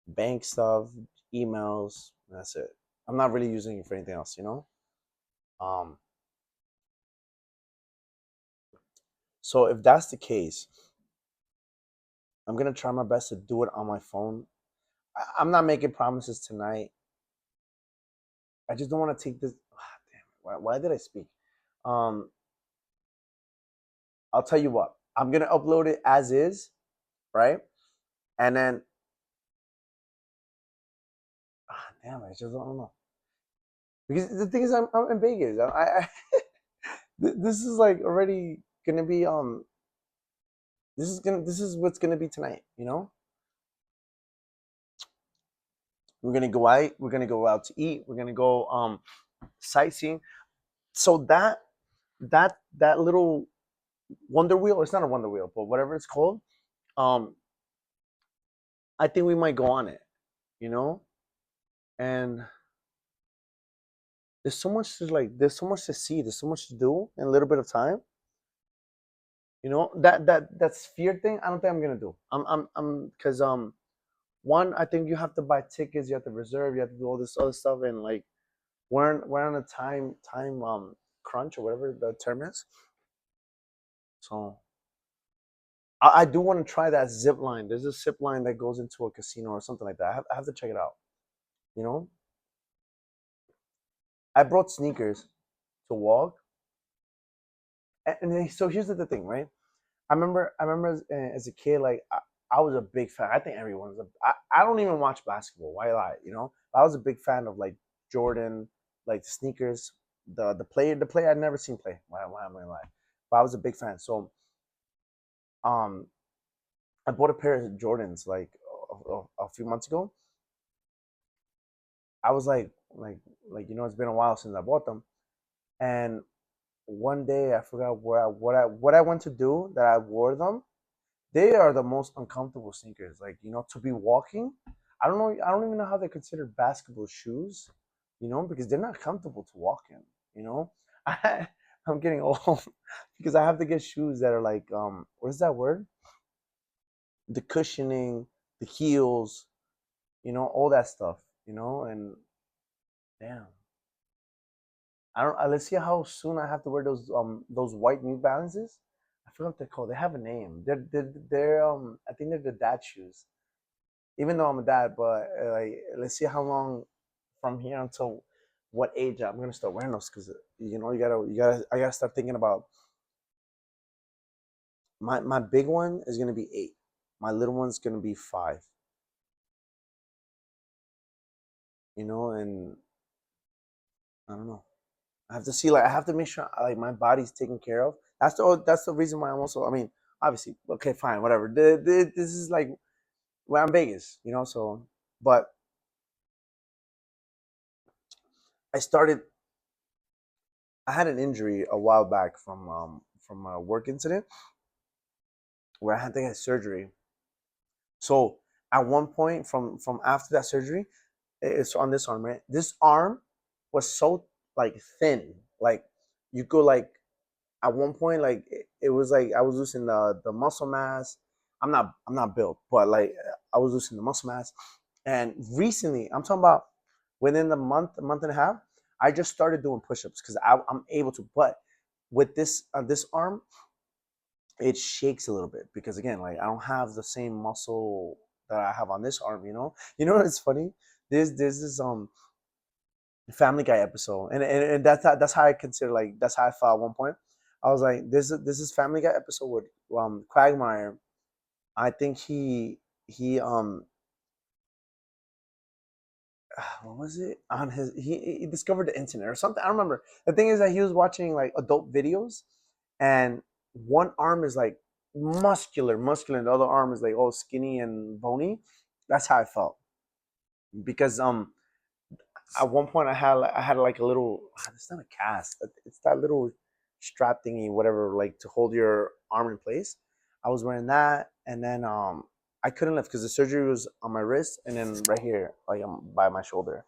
bank stuff, emails. And that's it. I'm not really using it for anything else. Um, so if that's the case, I'm gonna try my best to do it on my phone. I'm not making promises tonight. I just don't want to take this. Damn it! Why did I speak? Um, I'll tell you what. I'm gonna upload it as is, right? And then, damn, I just don't know. Because the thing is, I'm in Vegas. This is like already gonna be this is what's gonna be tonight. We're gonna go out. We're gonna go out to eat. We're gonna go sightseeing. So that little Wonder Wheel. It's not a Wonder Wheel, but whatever it's called. Um, I think we might go on it. You know, and there's so much to see. There's so much to do in a little bit of time. That sphere thing. I don't think I'm gonna do. I'm because one, I think you have to buy tickets, you have to reserve, you have to do all this other stuff, and like we're on a time crunch or whatever the term is. So I do want to try that zip line. There's a zip line that goes into a casino or something like that. I have to check it out. You know, I brought sneakers to walk, and so here's the thing, right? I remember as a kid, like I was a big fan. I think everyone's. I don't even watch basketball. Why lie? I was a big fan of like Jordan, like the sneakers, the player I'd never seen play. Why am I lying? But I was a big fan. So um, I bought a pair of Jordans like a few months ago. I was like it's been a while since I bought them, and one day I forgot what I went to do that I wore them. They are the most uncomfortable sneakers. Like, to be walking, I don't know. I don't even know how they're considered basketball shoes, because they're not comfortable to walk in. You know, I, I'm getting old because I have to get shoes that are like, what is that word? The cushioning, the heels, all that stuff, and damn. I don't. Let's see how soon I have to wear those white New Balances. I forgot what they're called. They have a name. They're I think they're the dad shoes. Even though I'm a dad, but like, let's see how long from here until what age I'm gonna start wearing those, because I gotta start thinking about my big one is gonna be 8, my little one's gonna be 5, and I don't know. I have to see, like, I have to make sure like my body's taken care of. That's the reason why I'm also. I mean, obviously, okay, fine, whatever. This is like where I'm Vegas, so. But I started. I had an injury a while back from a work incident where I had to get surgery. So at one point from after that surgery, it's on this arm, right? This arm was so like thin, like you go like at one point like it was like I was losing the muscle mass. I'm not built, but like I was losing the muscle mass. And recently, I'm talking about within the month and a half, I just started doing push-ups because I'm able to. But with this arm, it shakes a little bit because again, like I don't have the same muscle that I have on this arm. It's funny. There's this Family Guy episode, and that's how I consider, like, that's how I felt at one point. I was like, this is Family Guy episode with Quagmire. I think he what was it on his he discovered the internet or something. I don't remember. The thing is that he was watching like adult videos, and one arm is like muscular, and the other arm is like all skinny and bony. That's how I felt because at one point I had like a little, it's not a cast, it's that little strap thingy, whatever, like to hold your arm in place. I was wearing that, and then I couldn't lift because the surgery was on my wrist and then right here, like by my shoulder.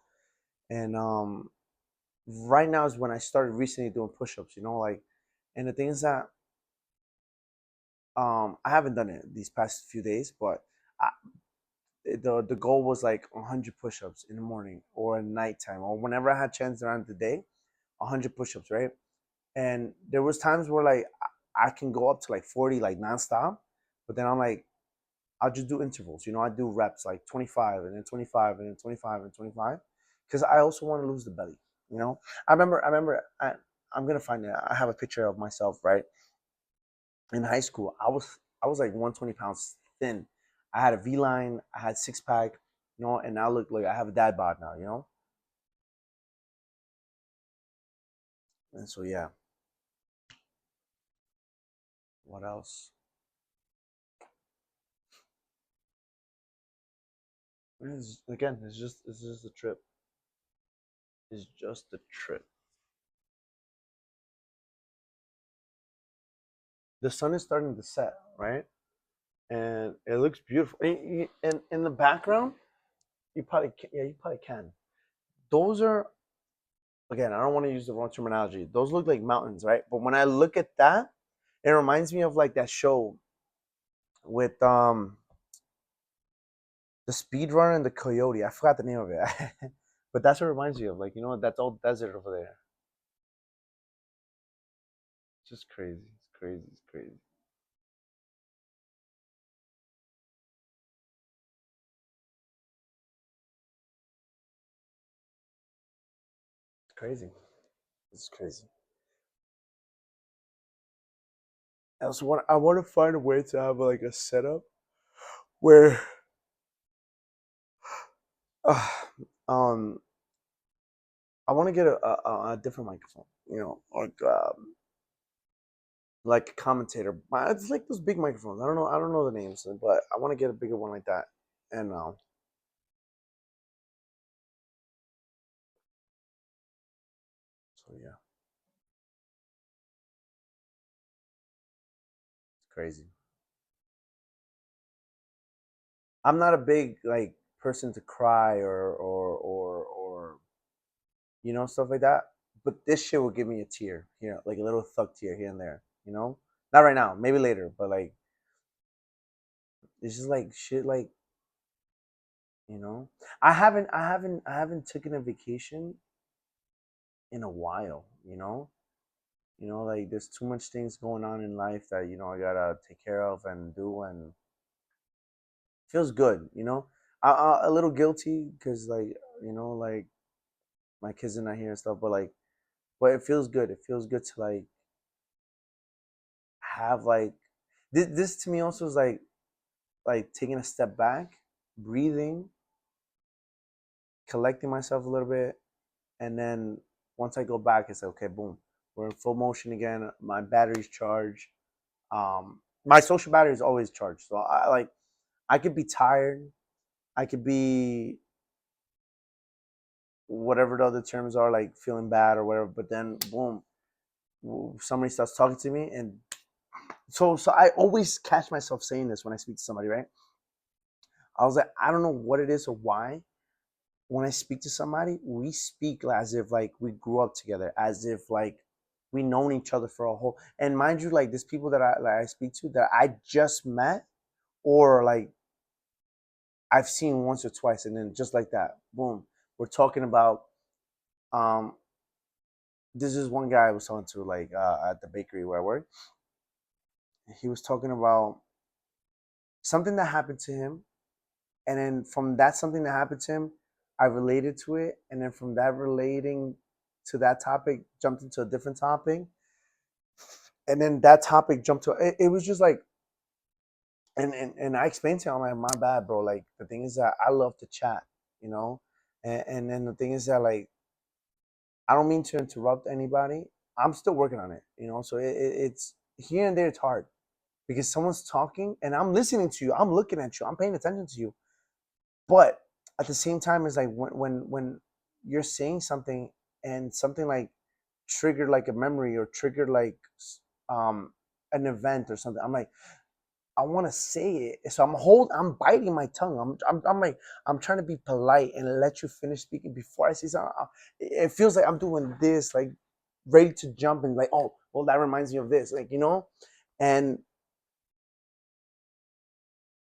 And right now is when I started recently doing push-ups, like. And the thing is that I haven't done it these past few days, but I, the goal was like 100 push-ups in the morning or at nighttime or whenever I had chance around the day. 100 push-ups, right? And there was times where like I can go up to like 40 like nonstop, but then I'm like I'll just do intervals. I do reps like 25 and then 25 and then 25 and 25 because I also want to lose the belly. I'm gonna find it. I have a picture of myself right in high school. I was like 120 pounds thin. I had a V line. I had six pack. And now look like I have a dad bod now. And so yeah. What else? Again, it's just a trip. It's just a trip. The sun is starting to set, right? And it looks beautiful. And in the background, you probably can. Those are again, I don't want to use the wrong terminology. Those look like mountains, right? But when I look at that, it reminds me of like that show with the speedrunner and the coyote. I forgot the name of it. But that's what it reminds me of. Like, that's all desert over there. It's just crazy. It's crazy. It's crazy. It's crazy. It's crazy. I want to find a way to have like a setup where uh, um I want to get a different microphone, like a commentator. It's like those big microphones. I don't know the names, but I want to get a bigger one like that. And so yeah, it's crazy. I'm not a big like person to cry or stuff like that. But this shit will give me a tear, like a little thug tear here and there. Not right now, maybe later, but like it's just like shit, like you know. I haven't taken a vacation in a while. Like there's too much things going on in life that I gotta take care of and do, and feels good. A little guilty because like my kids are not here and stuff, but it feels good. It feels good to like have like this to me also is like taking a step back, breathing, collecting myself a little bit, and then once I go back, it's like, okay, boom, we're in full motion again. My battery's charged. My social battery is always charged, so I could be tired, I could be whatever the other terms are, like feeling bad or whatever, but then boom, somebody starts talking to me, and so I always catch myself saying this when I speak to somebody, right? I was like, I don't know what it is or why. When I speak to somebody, we speak as if like we grew up together, as if like we known each other for a whole. And mind you, like there's people that I speak to that I just met, or like I've seen once or twice, and then just like that, boom, we're talking about. Um, this is one guy I was talking to, like at the bakery where I work. He was talking about something that happened to him, and then from that something that happened to him, I related to it, and then from that relating to that topic, jumped into a different topic, and then that topic jumped to it was just like, and I explained to him, I'm like, my bad, bro. Like the thing is that I love to chat, you know, and then the thing is that like I don't mean to interrupt anybody. I'm still working on it, So it's here and there. It's hard because someone's talking and I'm listening to you. I'm looking at you. I'm paying attention to you. But at the same time, it's like when you're saying something and something like triggered like a memory or triggered like um an event or something. I'm like, I want to say it, so I'm biting my tongue. I'm like, I'm trying to be polite and let you finish speaking before I say something. It feels like I'm doing this, like ready to jump and like, oh, well, that reminds me of this, like and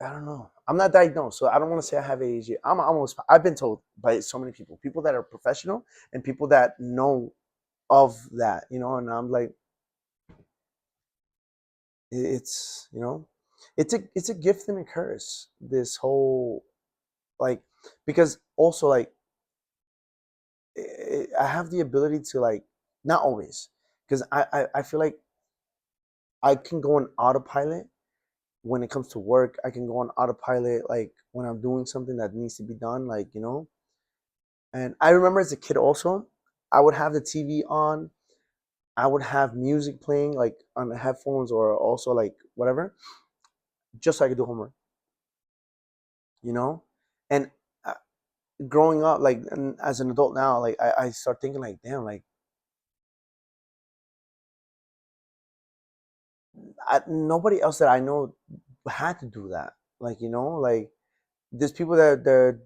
I don't know. I'm not diagnosed, so I don't want to say I have ADHD. I've been told by so many people that are professional and people that know of that, and I'm like, it's. it's a gift and a curse. This whole, like, because also like I have the ability to, like, not always, because I feel like I can go on autopilot when it comes to work. I can go on autopilot like when I'm doing something that needs to be done, like, And I remember as a kid also, I would have the TV on. I would have music playing like on the headphones or also like whatever, just so I could do homework, you know? And uh, growing up, like, and as an adult now, like, I start thinking like, damn, like, nobody else that I know had to do that. Like, like, there's people that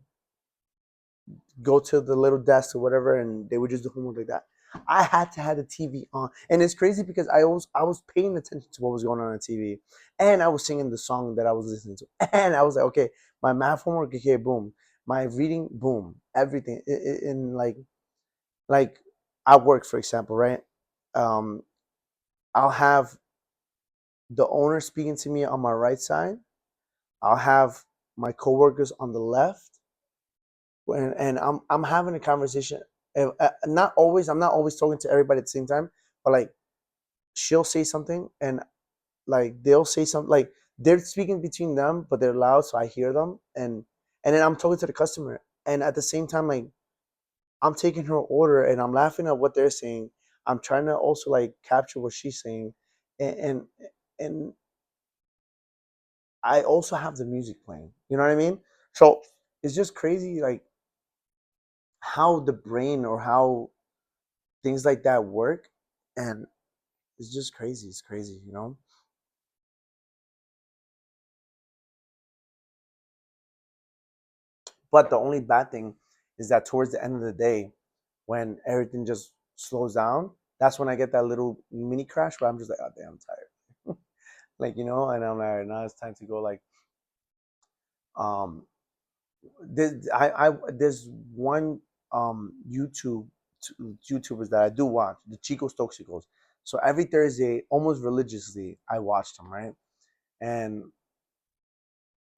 go to the little desk or whatever, and they would just do homework like that. I had to have the TV on, and it's crazy because I was paying attention to what was going on the TV, and I was singing the song that I was listening to, and I was like, okay, my math homework, okay, boom, my reading, boom, everything, in like at work, for example, right? Um, I'll have the owner speaking to me on my right side. I'll have my coworkers on the left, and I'm having a conversation. Not always. I'm not always talking to everybody at the same time, but like she'll say something, and like they'll say something, like they're speaking between them, but they're loud, so I hear them, and then I'm talking to the customer, and at the same time, like I'm taking her order, and I'm laughing at what they're saying. I'm trying to also like capture what she's saying, and and I also have the music playing. You know what I mean? So it's just crazy, like how the brain or how things like that work, and it's just crazy. It's crazy. But the only bad thing is that towards the end of the day, when everything just slows down, that's when I get that little mini crash where I'm just like, oh damn, I'm tired. Like, and I'm like, now it's time to go. Like, um there's one YouTubers that I do watch, the Chicos Toxicos. So every Thursday, almost religiously, I watch them, right? And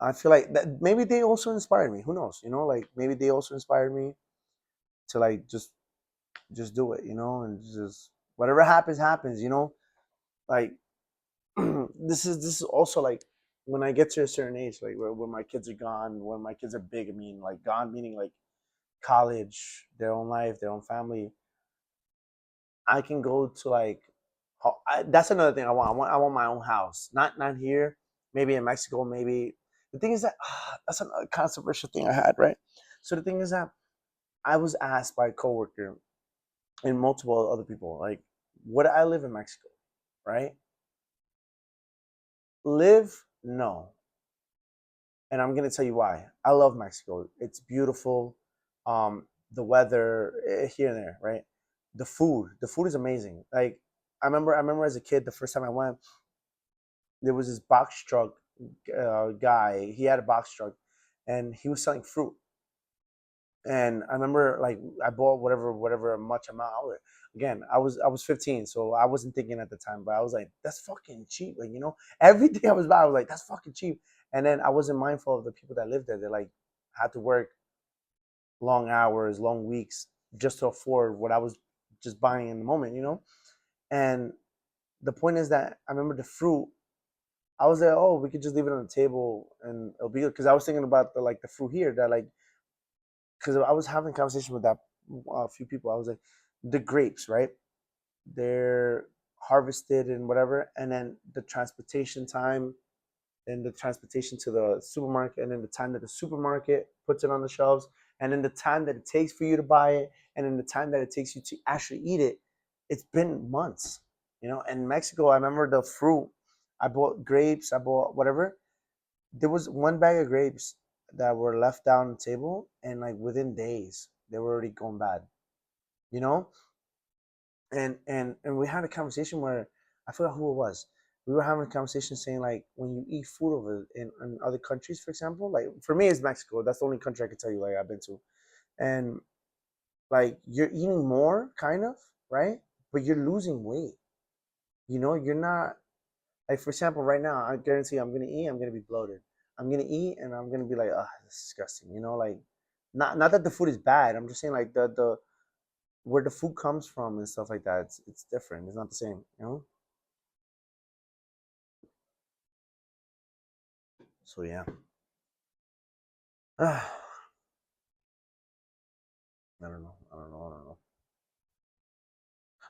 I feel like that maybe they also inspired me. Who knows? Like maybe they also inspired me to like just do it, and just whatever happens, happens. Like this is also like when I get to a certain age, like when my kids are gone, when my kids are big. I mean, like gone meaning like college, their own life, their own family. I can go to like that's another thing I want. I want my own house, not here. Maybe in Mexico. Maybe the thing is that that's a controversial thing I had, right? So the thing is that I was asked by a coworker and multiple other people, like, would I live in Mexico, right? Live, no, and I'm gonna tell you why. I love Mexico. It's beautiful. The weather, here and there, right? The food is amazing. Like I remember as a kid, the first time I went, there was this box truck guy. He had a box truck, and he was selling fruit. And I remember like I bought whatever much amount. Again, I was 15, so I wasn't thinking at the time, but I was like, that's fucking cheap. Like, everything I was buying, I was like, that's fucking cheap. And then I wasn't mindful of the people that lived there. They like had to work long hours, long weeks just to afford what I was just buying in the moment. And the point is that I remember the fruit. I was like, oh, we could just leave it on the table and it'll be good. Because I was thinking about the fruit here that like, because I was having a conversation with that few people. I was like, the grapes, right? They're harvested and whatever, and then the transportation time, and the transportation to the supermarket, and then the time that the supermarket puts it on the shelves, and then the time that it takes for you to buy it, and then the time that it takes you to actually eat it. It's been months. In Mexico, I remember the fruit. I bought grapes. I bought whatever. There was one bag of grapes that were left down on the table, and like within days, they were already going bad. You know, and we had a conversation where I forgot who it was. We were having a conversation saying like when you eat food over in other countries, for example, like for me it's Mexico. That's the only country I can tell you like I've been to, and like you're eating more, kind of, right? But you're losing weight. You're not. Like for example, right now, I guarantee I'm gonna eat. I'm gonna be bloated. I'm gonna eat, and I'm gonna be like, ah, this is disgusting. You know, like not that the food is bad. I'm just saying like the where the food comes from and stuff like that. It's different. It's not the same. You know. So yeah. I don't know. I don't know. I don't know.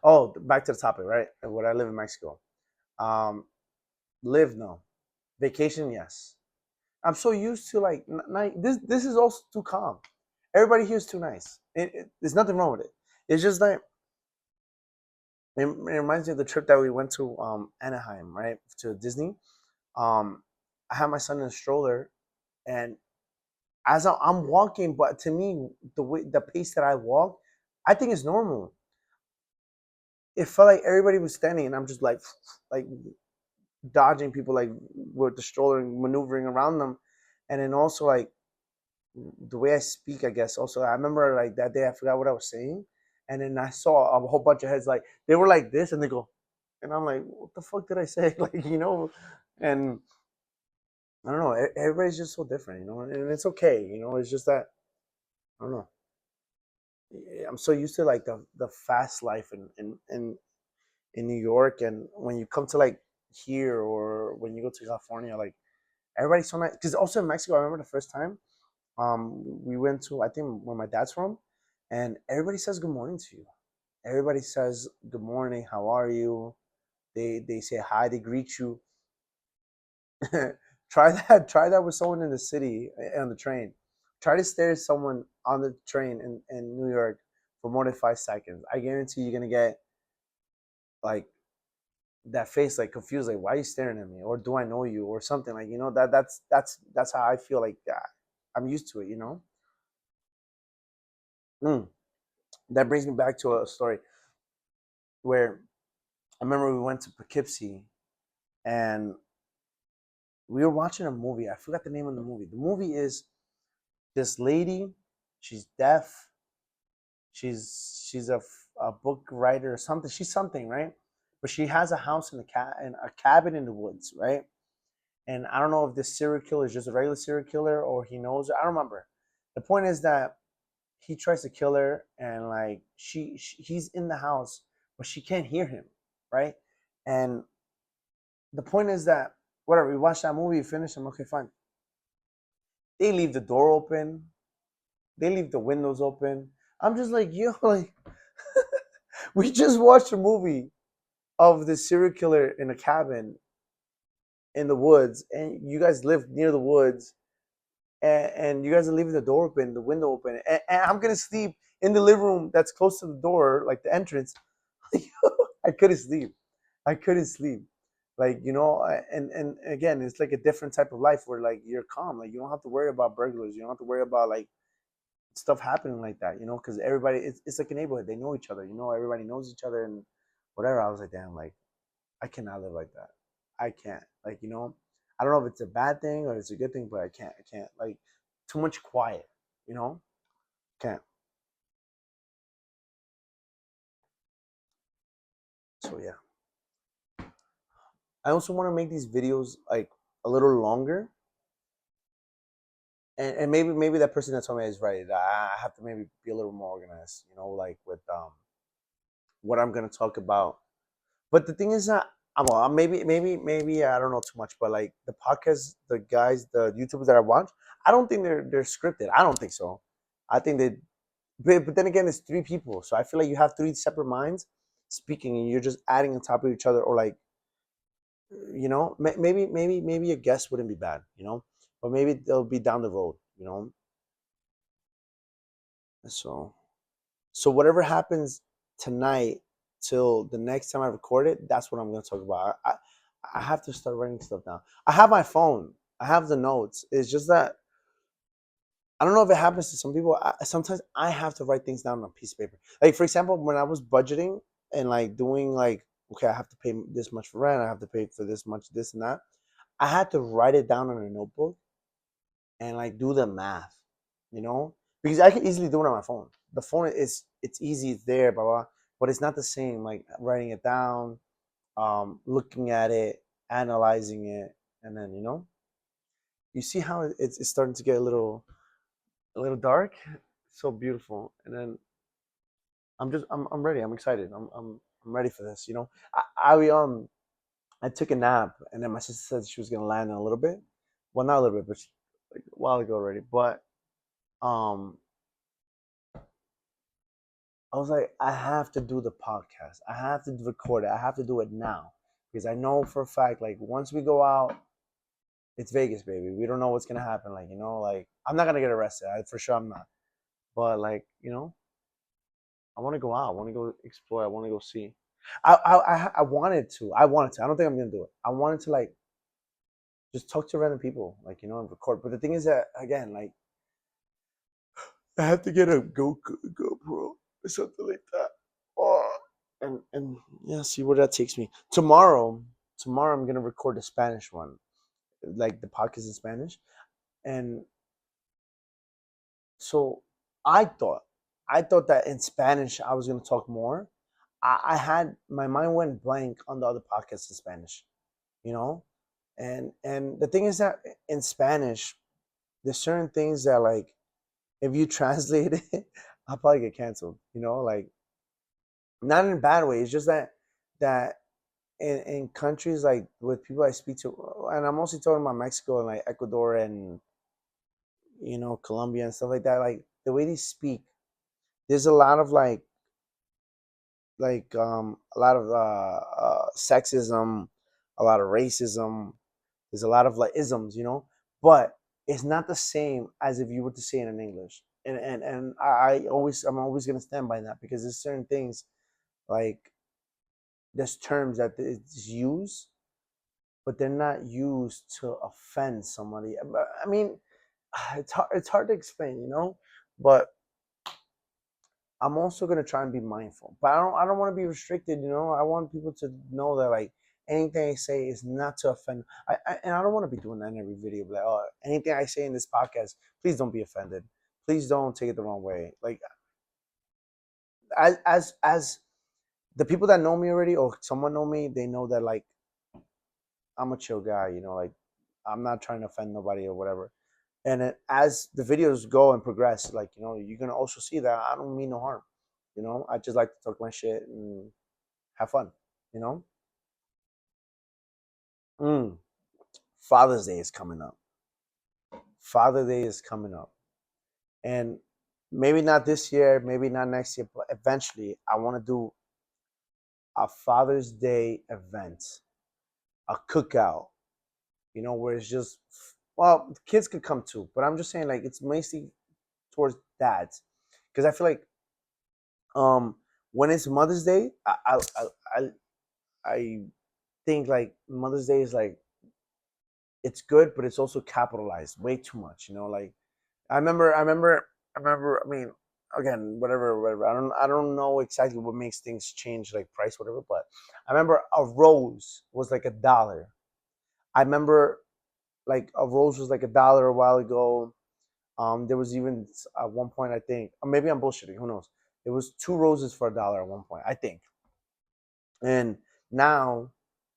Oh, back to the topic, right? Would I live in Mexico? Um, live no. Vacation yes. I'm so used to like this. This is also too calm. Everybody here is too nice. There's nothing wrong with it. It's just like it reminds me of the trip that we went to Anaheim, right, to Disney. Um, I had my son in a stroller, and as I'm walking, but to me, the pace that I walk, I think is normal. It felt like everybody was standing, and I'm just like dodging people, like with the stroller and maneuvering around them, and then also like the way I speak, I guess. Also, I remember like that day, I forgot what I was saying, and then I saw a whole bunch of heads like they were like this, and they go, and I'm like, what the fuck did I say? Like and I don't know. Everybody's just so different, and it's okay, It's just that I don't know. I'm so used to like the fast life in New York, and when you come to like here or when you go to California, like everybody's so nice. Because also in Mexico, I remember the first time we went to I think where my dad's from, and everybody says good morning to you. Everybody says good morning, how are you? They say hi, they greet you. Try that with someone in the city on the train. Try to stare at someone on the train in New York for more than 5 seconds. I guarantee you're gonna get like that face like confused, like why are you staring at me? Or do I know you? Or something like that's how I feel like I'm used to it. Mm. That brings me back to a story where I remember we went to Poughkeepsie and we were watching a movie. I forgot the name of the movie. The movie is this lady, she's deaf, she's a book writer or something. She's something, right? But she has a house in a cabin in the woods, right? And I don't know if this serial killer is just a regular serial killer or he knows her. I don't remember. The point is that he tries to kill her, and like he's in the house, but she can't hear him, right? And the point is that whatever we watched that movie, we finished. I'm okay, fine. They leave the door open. They leave the windows open. I'm just like, yo, like we just watched a movie of the serial killer in a cabin in the woods, and you guys live near the woods, and you guys are leaving the door open, the window open, and I'm gonna sleep in the living room that's close to the door, like the entrance. I couldn't sleep. I couldn't sleep. Like and again, it's like a different type of life where like you're calm. Like you don't have to worry about burglars. You don't have to worry about like stuff happening like that. Because everybody, it's like a neighborhood. They know each other. Everybody knows each other and whatever. I was like, damn, like I cannot live like that. I can't. Like I don't know if it's a bad thing or it's a good thing, but I can't. I can't. Like too much quiet. You know, can't. So yeah. I also want to make these videos like a little longer, and maybe that person that told me is right. I have to maybe be a little more organized. Like with what I'm gonna talk about. But the thing is that well, maybe I don't know too much, but like the podcast, the guys, the YouTubers that I watch, I don't think they're scripted. I don't think so. I think they, but then again, it's three people, so I feel like you have three separate minds speaking, and you're just adding on top of each other, or like maybe a guest wouldn't be bad, but maybe they'll be down the road. So whatever happens tonight till the next time I record it, that's what I'm gonna talk about. I have to start writing stuff down. I have my phone. I have the notes. It's just that I don't know if it happens to some people. Sometimes I have to write things down on a piece of paper. Like for example, when I was budgeting and like doing like, okay, I have to pay this much for rent. I have to pay for this much, this and that. I had to write it down on a notebook and like do the math, because I can easily do it on my phone. The phone is it's easy, it's there, blah blah, but it's not the same like writing it down, looking at it. analyzing it, and then you see how it's starting to get a little dark. So beautiful. And then I'm ready. I'm excited. I'm ready for this. I took a nap, and then my sister said she was gonna land in a little bit. Well, not a little bit, but like a while ago already. But um, I was like, I have to do the podcast. I have to record it. I have to do it now because I know for a fact, like once we go out, it's Vegas, baby. We don't know what's gonna happen. Like like I'm not gonna get arrested. For sure, I'm not. But like I want to go out. I want to go explore. I want to go see. I wanted to. I wanted to. I don't think I'm gonna do it. I wanted to like just talk to random people, like and record. But the thing is that again, like I have to get a GoPro or something like that. Oh, and yeah, see where that takes me. Tomorrow I'm gonna record the Spanish one, like the podcast in Spanish, and so I thought, I thought that in Spanish I was gonna talk more. I had my mind went blank on the other podcasts in Spanish, you know, and the thing is that in Spanish, there's certain things that like if you translate it, I'll probably get canceled. Like not in a bad way. It's just that in countries like with people I speak to, and I'm mostly talking about Mexico and like Ecuador and Colombia and stuff like that. Like the way they speak, there's a lot of a lot of sexism, a lot of racism. There's a lot of like isms, but it's not the same as if you were to say it in English. And I'm always gonna stand by that because there's certain things like there's terms that is used, but they're not used to offend somebody. I mean, it's hard to explain, but I'm also gonna try and be mindful. But I don't want to be restricted, I want people to know that like anything I say is not to offend. And I don't want to be doing that in every video. But like, oh, anything I say in this podcast, please don't be offended. Please don't take it the wrong way. Like as the people that know me already or someone know me, they know that like I'm a chill guy. Like I'm not trying to offend nobody or whatever. And as the videos go and progress, like you're gonna also see that I don't mean no harm. I just like to talk my shit and have fun. You know. Mm. Father's Day is coming up. Father Day is coming up, and maybe not this year, maybe not next year, but eventually, I want to do a Father's Day event, a cookout. Where it's just well, kids could come too, but I'm just saying like it's mostly towards dads, because I feel like um when it's Mother's Day, I I think like Mother's Day is like it's good, but it's also capitalized way too much. Like I remember. I mean, again, whatever. I don't know exactly what makes things change, like price, whatever. But I remember a rose was like $1. I remember like a rose was like $1 a while ago. There was even at one point I think, or maybe I'm bullshitting. Who knows? It was two roses for $1 at one point, I think. And now,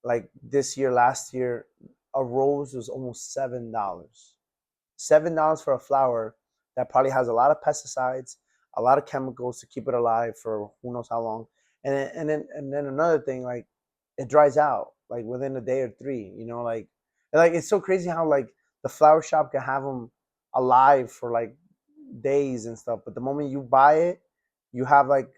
like this year, last year, a rose was almost $7. $7 for a flower that probably has a lot of pesticides, a lot of chemicals to keep it alive for who knows how long. And then another thing, like it dries out like within a day or three. Like it's so crazy how like the flower shop can have them alive for like days and stuff, but the moment you buy it, you have like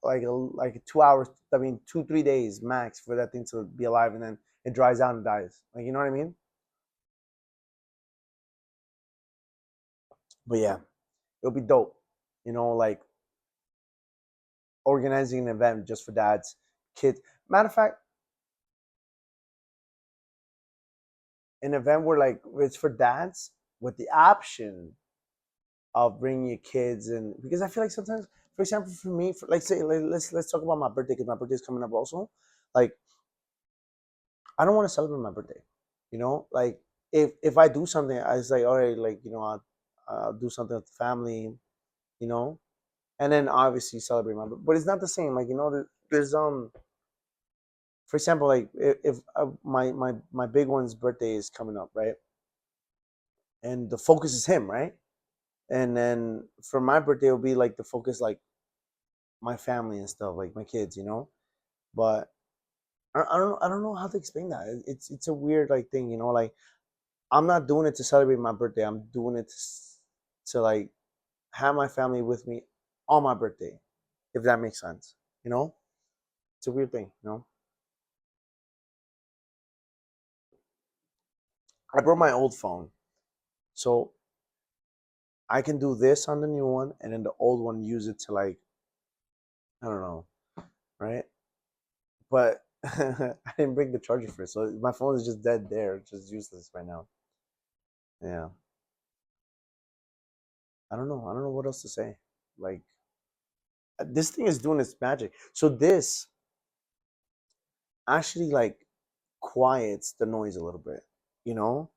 2 hours. I mean, 2 3 days max for that thing to be alive, and then it dries out and dies. Like you know what I mean? But yeah, it'll be dope. Like organizing an event just for dads, kids. Matter of fact, an event where like it's for dads with the option of bringing your kids, and because I feel like sometimes, for example, for me, like say let's talk about my birthday because my birthday is coming up also. Like I don't want to celebrate my birthday. Like if I do something, I was like, all right, like I'll do something with the family, you know, and then obviously celebrate my. But it's not the same. Like there's For example, like if my big one's birthday is coming up, right? And the focus is him, right? And then for my birthday, it'll be like the focus, like my family and stuff, like my kids, you know. But I don't know how to explain that. It's a weird like thing, you know. Like I'm not doing it to celebrate my birthday. I'm doing it to like have my family with me on my birthday, if that makes sense. You know, it's a weird thing. You know, I brought my old phone, so I can do this on the new one, and then the old one use it to like I don't know, right? But I didn't bring the charger for it, so my phone is just dead there, just useless right now. Yeah, I don't know. I don't know what else to say. Like this thing is doing its magic. So this actually like quiets the noise a little bit, you know.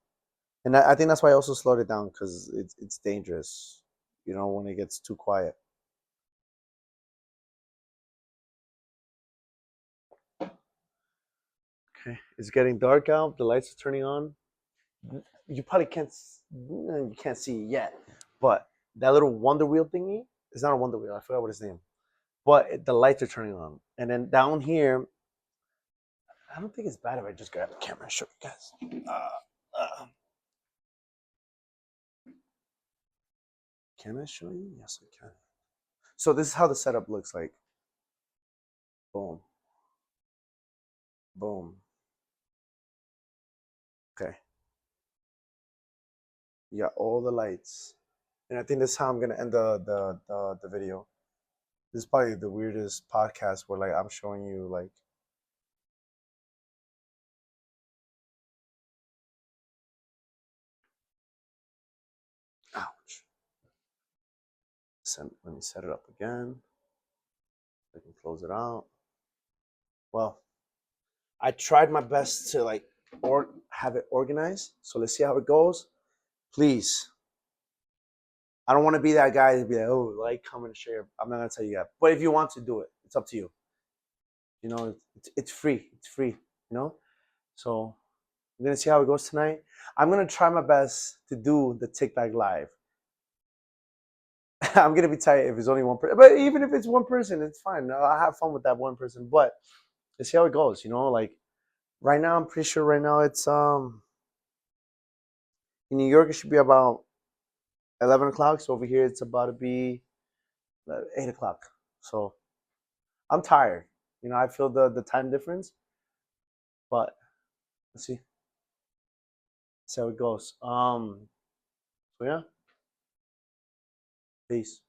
And I think that's why I also slowed it down because it's dangerous, you know, when it gets too quiet. Okay, it's getting dark out. The lights are turning on. You probably you can't see it yet, but that little Wonder Wheel thingy is not a Wonder Wheel. I forgot what its name. But the lights are turning on, and then down here, I don't think it's bad if I just grab the camera and show you guys. Can I show you? Yes, I can. So this is how the setup looks like. Boom, boom. Okay, you got all the lights, and I think this is how I'm gonna end the video. This is probably the weirdest podcast where like I'm showing you like ouch. Let me set it up again. I can close it out. Well, I tried my best to like or have it organized. So let's see how it goes. Please, I don't want to be that guy to be like, oh, like, comment, share. I'm not gonna tell you that. But if you want to do it, it's up to you. You know, it's free. It's free. You know. So I'm gonna see how it goes tonight. I'm gonna try my best to do the TikTok live. I'm gonna be tight if it's only one person, but even if it's one person, it's fine. I'll have fun with that one person. But let's see how it goes. You know, like right now, I'm pretty sure right now it's in New York it should be about 11 o'clock. So over here it's about to be 8 o'clock. So I'm tired. You know, I feel the time difference, but let's see how it goes. So yeah, peace.